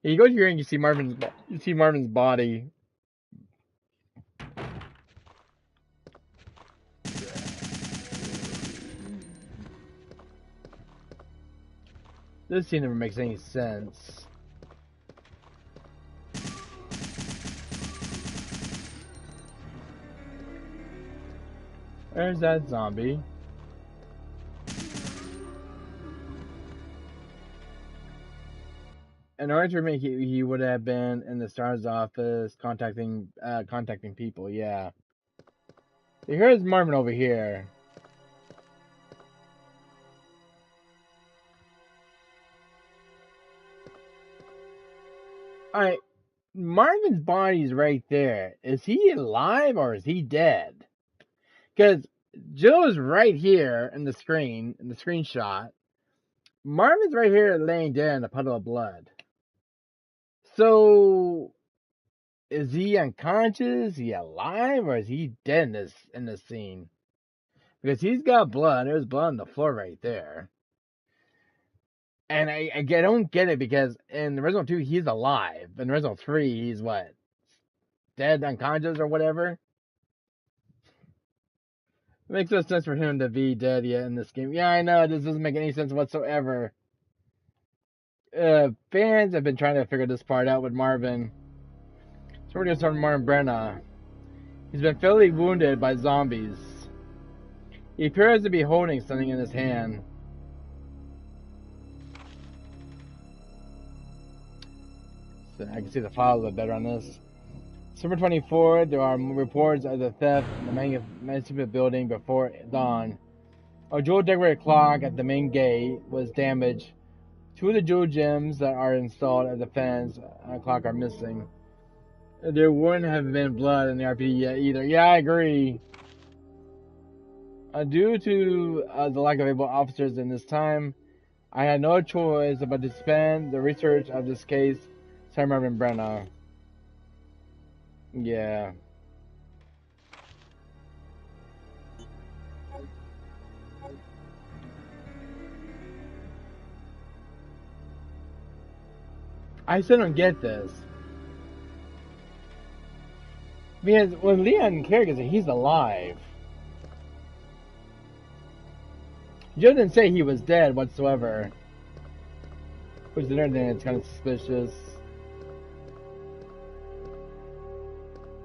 Yeah, you go here and you see Marvin's body. This scene never makes any sense. There's that zombie. In order to make it, he would have been in the SARS office contacting people, yeah. Here's Marvin over here. Alright, Marvin's body's right there. Is he alive or is he dead? Because Joe's right here in the screenshot. Marvin's right here laying dead in a puddle of blood. So, is he unconscious? Is he alive? Or is he dead in this scene? Because he's got blood. There's blood on the floor right there. And I don't get it because in the original 2, he's alive. In the original 3, he's what? Dead, unconscious, or whatever? It makes no sense for him to be dead yet in this game. Yeah, I know. This doesn't make any sense whatsoever. Fans have been trying to figure this part out with Marvin. So we're going to start with Marvin Brenna. He's been fatally wounded by zombies. He appears to be holding something in his hand. So I can see the file a little bit better on this. December 24, there are reports of the theft in the Nemesis building before dawn. A jewel decorated clock at the main gate was damaged. 2 of the jewel gems that are installed at the fence clock are missing. There wouldn't have been blood in the RPD yet either. Yeah, I agree. Due to the lack of able officers in this time, I had no choice but to spend the research of this case. Sam Marvin Brenna. Yeah. I still don't get this. Because when Leon Kerrigan said he's alive, Joe didn't say he was dead whatsoever. Which is another thing that's kind of suspicious.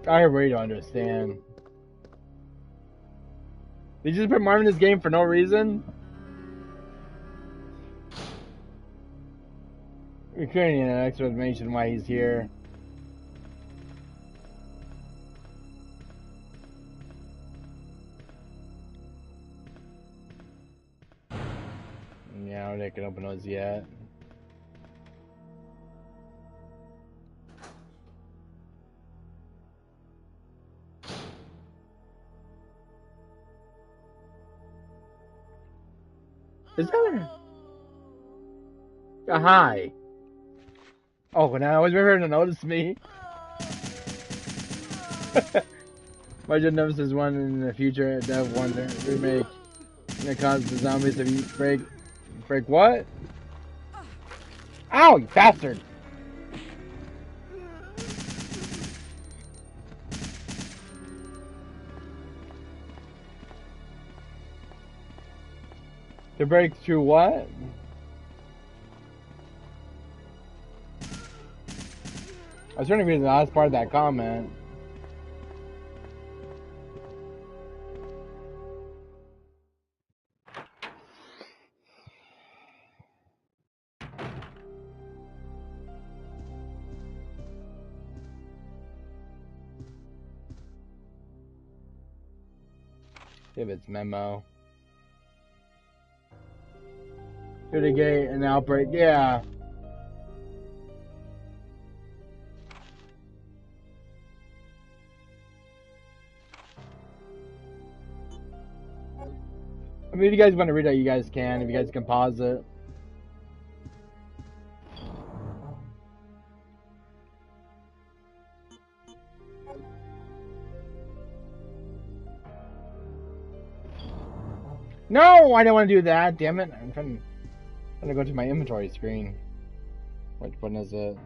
I really don't understand. Did you just put Marvin in this game for no reason? We're creating an explanation why he's here. Yeah, they can open those yet. Is that a hi? Oh, now I was never to notice me. Imagine Nemesis 1 in the future, Dev 1 remake. And it causes the zombies to break what? Ow, you bastard! To break through what? I was trying to read the last part of that comment. If it's memo. Through the gate, an outbreak, yeah. I mean, if you guys want to read it, you guys can. If you guys can pause it. No, I don't want to do that. Damn it! I'm trying to go to my inventory screen. Which button is it?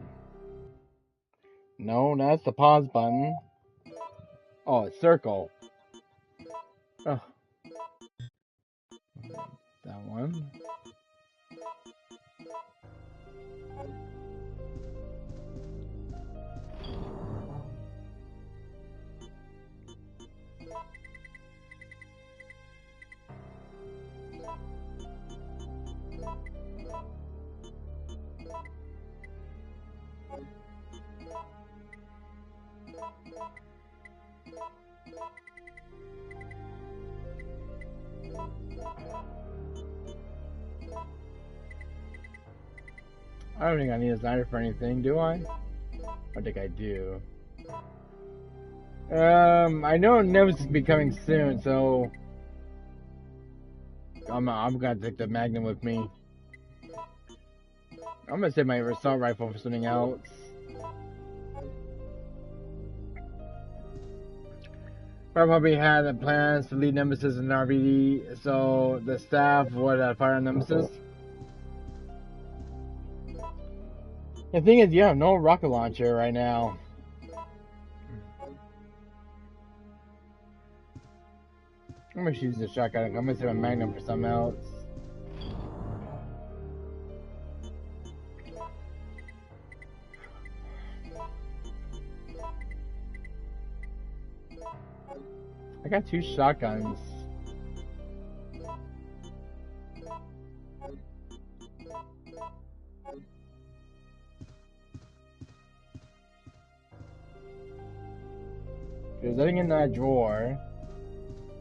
No, that's the pause button. Oh, it's circle. Oh, that one. I don't think I need a sniper for anything, do I? I think I do. I know Nemesis will be coming soon, so I'm gonna take the Magnum with me. I'm gonna save my assault rifle for something else. Probably had plans to lead Nemesis in RVD, so the staff would fire on Nemesis. The thing is, you have no rocket launcher right now. I'm gonna use the shotgun. I'm gonna save a Magnum for something else. I got 2 shotguns. There's nothing in that drawer.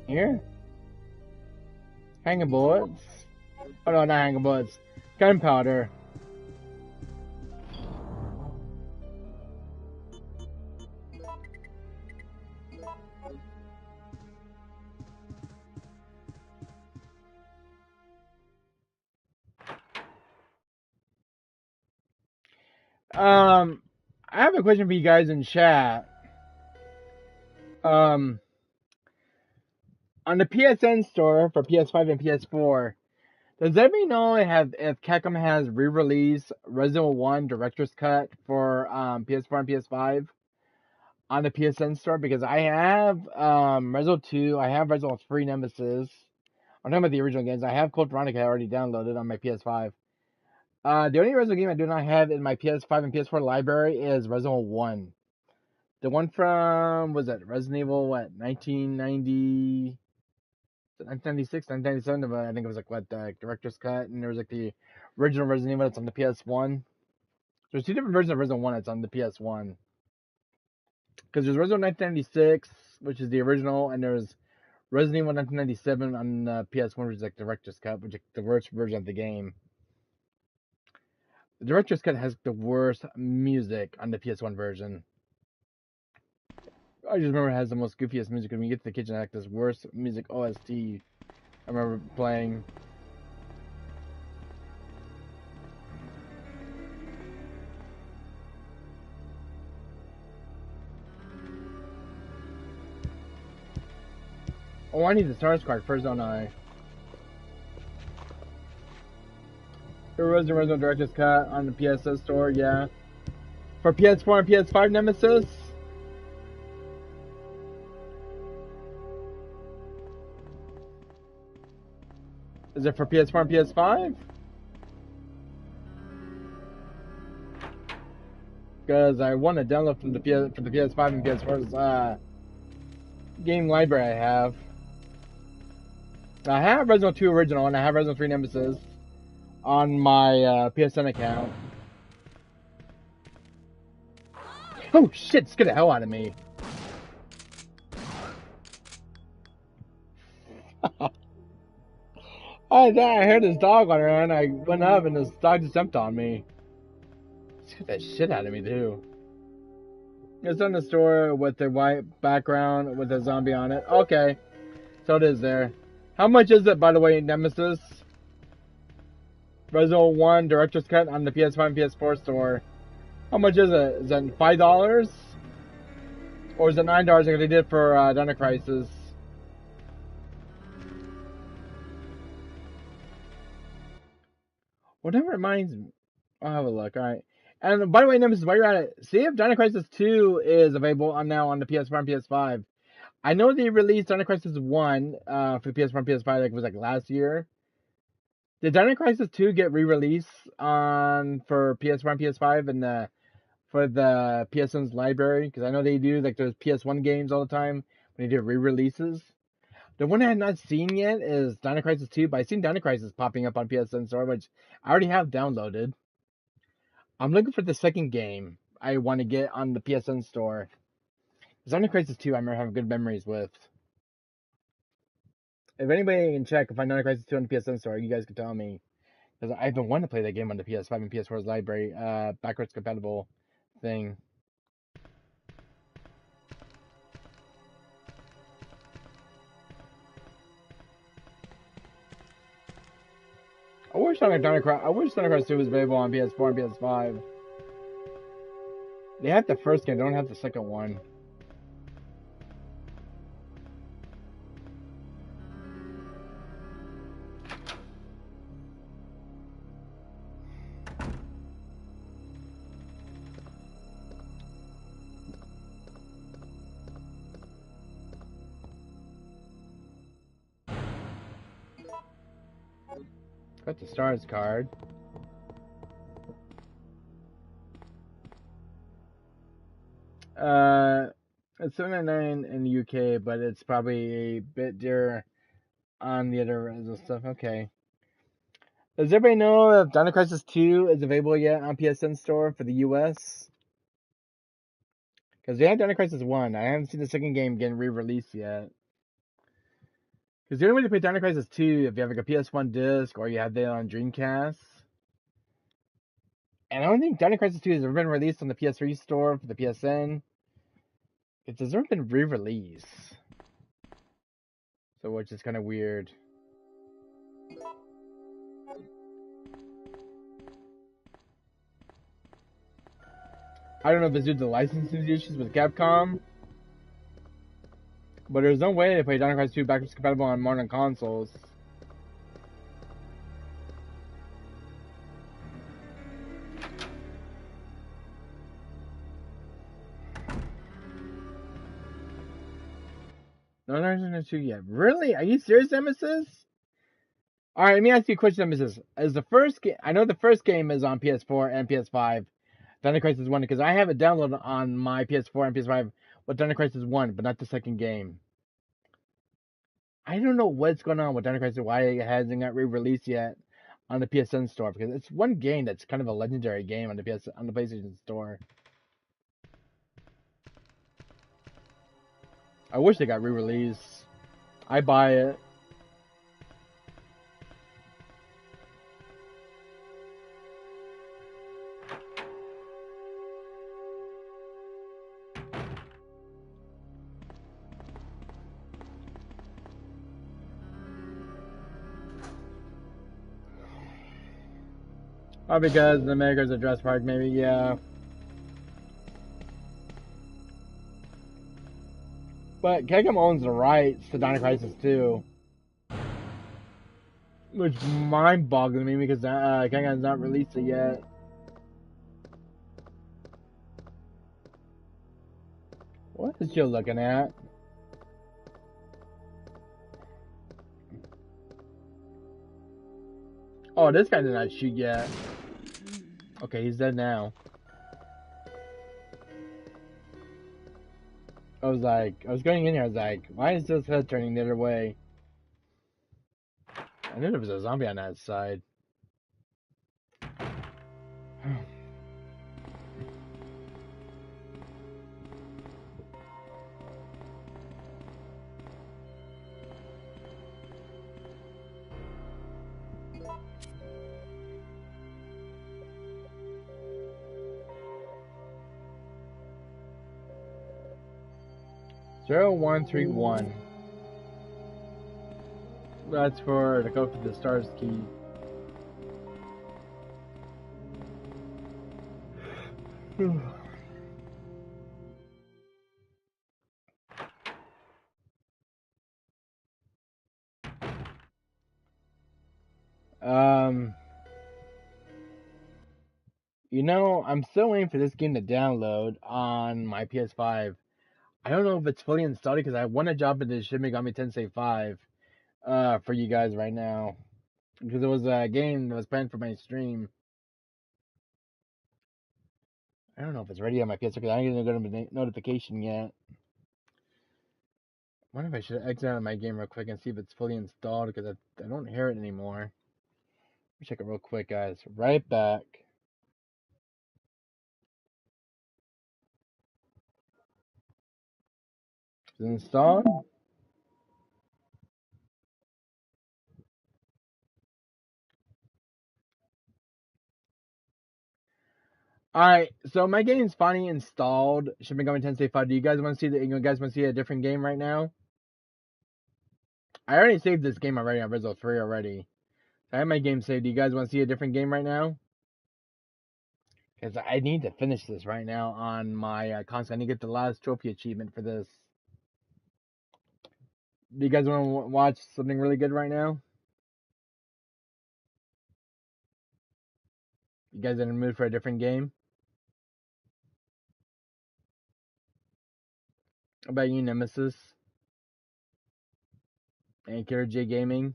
Here? Hanging bullets? Oh no, not hanging bullets. Gunpowder. I have a question for you guys in chat. On the PSN store for PS5 and PS4, does anybody know if Capcom has re-released Resident Evil 1 Director's Cut for PS4 and PS5 on the PSN store? Because I have Resident Evil 2, I have Resident Evil 3 Nemesis. I'm talking about the original games. I have Code Veronica already downloaded on my PS5. The only Resident Evil game I do not have in my PS5 and PS4 library is Resident Evil 1. The one from, was it Resident Evil, 1990, 1996, 1997, but I think it was Director's Cut, and there was the original Resident Evil that's on the PS1. There's 2 different versions of Resident Evil 1 that's on the PS1. Because there's Resident Evil 1996, which is the original, and there's Resident Evil 1997 on the PS1, which is Director's Cut, which is the worst version of the game. The Director's Cut has the worst music on the PS1 version. I just remember it has the most goofiest music. When you get to the kitchen, like this worst music OST I remember playing. Oh, I need the stars card first, don't I? There was the original Director's Cut on the PSN store, yeah. For PS4 and PS5 Nemesis? Is it for PS4 and PS5? Because I want to download from the PS5 and PS4's game library I have. I have Resident Evil 2 Original and I have Resident Evil 3 Nemesis on my PSN account. Oh shit, scared the hell out of me. I heard this dog on her and I went up and this dog just jumped on me. Scared that shit out of me too. It's on the store with the white background with a zombie on it. Okay. So it is there. How much is it, by the way, Nemesis? Resident Evil 1 Director's Cut on the PS5 and PS4 store. How much is it? Is it $5? Or is it $9 like they did for Dino Crisis? Well, that reminds me. I'll have a look. Alright. And by the way, Nemesis, while you're at it, see if Dino Crisis 2 is available now on the PS4 and PS5. I know they released Dino Crisis 1 for PS4 and PS5 like it was last year. Did Dino Crisis 2 get re-released for PS4 and PS5 and for the PSN's library? Because I know they do those PS1 games all the time when they do re-releases. The one I have not seen yet is Dino Crisis 2, but I've seen Dino Crisis popping up on PSN store, which I already have downloaded. I'm looking for the second game I want to get on the PSN store. Dino Crisis 2 I remember having good memories with. If anybody can check if I know Dino Crisis 2 on the PSN store, you guys can tell me. Because I've been wanting to play that game on the PS5 and PS4's library, backwards compatible thing. I wish Dino Crisis 2 was available on PS4 and PS5. They have the first game, they don't have the second one. Got the stars card. It's $7.99 in the UK, but it's probably a bit dearer on the other stuff. Okay. Does everybody know if Dino Crisis 2 is available yet on PSN Store for the US? Because they had Dino Crisis 1. I haven't seen the second game getting re-released yet. Because the only way to play Dino Crisis 2 if you have like a PS1 disc or you have it on Dreamcast. And I don't think Dino Crisis 2 has ever been released on the PS3 store for the PSN. It's never been re-released. So which is kind of weird. I don't know if it's due to the licensing issues with Capcom. But there's no way to play Dino Crisis 2 backwards compatible on modern consoles. No, Dino Crisis 2 yet. Really? Are you serious, Nemesis? Alright, let me ask you a question, Nemesis. Is the first game... I know the first game is on PS4 and PS5. Dino Crisis 1, because I have it downloaded on my PS4 and PS5 with Dino Crisis 1, but not the second game. I don't know what's going on with Dino Crisis, why it hasn't got re-released yet on the PSN store, because it's one game that's kind of a legendary game on the PlayStation store. I wish they got re-released. I buy it. Oh, because the maker's a dress park, maybe, yeah. But Capcom owns the rights to Dino Crisis 2. Which mind-boggling me because Capcom's not released it yet. What is you looking at? Oh, this guy did not shoot yet. Okay, he's dead now. I was going in here, I was like, why is this head turning the other way? I knew there was a zombie on that side. Zero 131. That's for to go for the stars key. You know, I'm still waiting for this game to download on my PS5. I don't know if it's fully installed because I want to jump into Shin Megami Tensei 5 for you guys right now. Because it was a game that was planned for my stream. I don't know if it's ready on my PS5 because I ain't gonna get a notification yet. I wonder if I should exit out of my game real quick and see if it's fully installed because I don't hear it anymore. Let me check it real quick, guys. Right back. Is it installed? Alright, so my game's finally installed. Shin Megami Tensei 5. Do you guys want to see a different game right now? I already saved this game already on Rizzo 3 already. I have my game saved. Do you guys want to see a different game right now? Because I need to finish this right now on my console. I need to get the last trophy achievement for this. Do you guys want to watch something really good right now? You guys in the mood for a different game? How about you, Nemesis? And Killer J Gaming?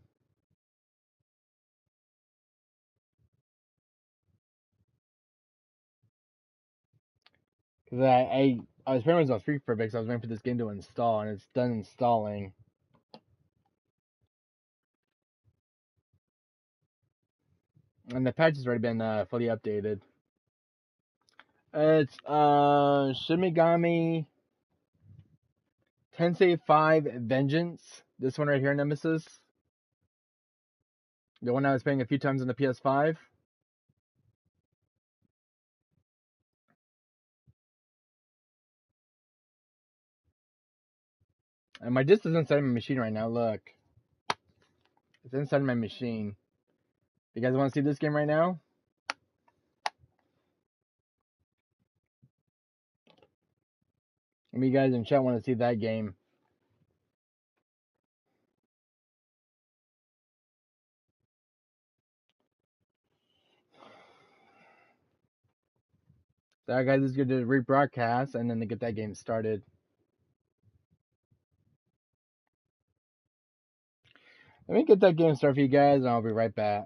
Because I was pretty much on free for a bit, so I was waiting for this game to install, and it's done installing. And the patch has already been fully updated. It's Shin Megami Tensei 5 Vengeance. This one right here, Nemesis. The one I was playing a few times on the PS5. And my disc is inside my machine right now. Look. It's inside my machine. You guys want to see this game right now? Maybe you guys in chat want to see that game. So guys, is going to rebroadcast and then to get that game started. Let me get that game started for you guys, and I'll be right back.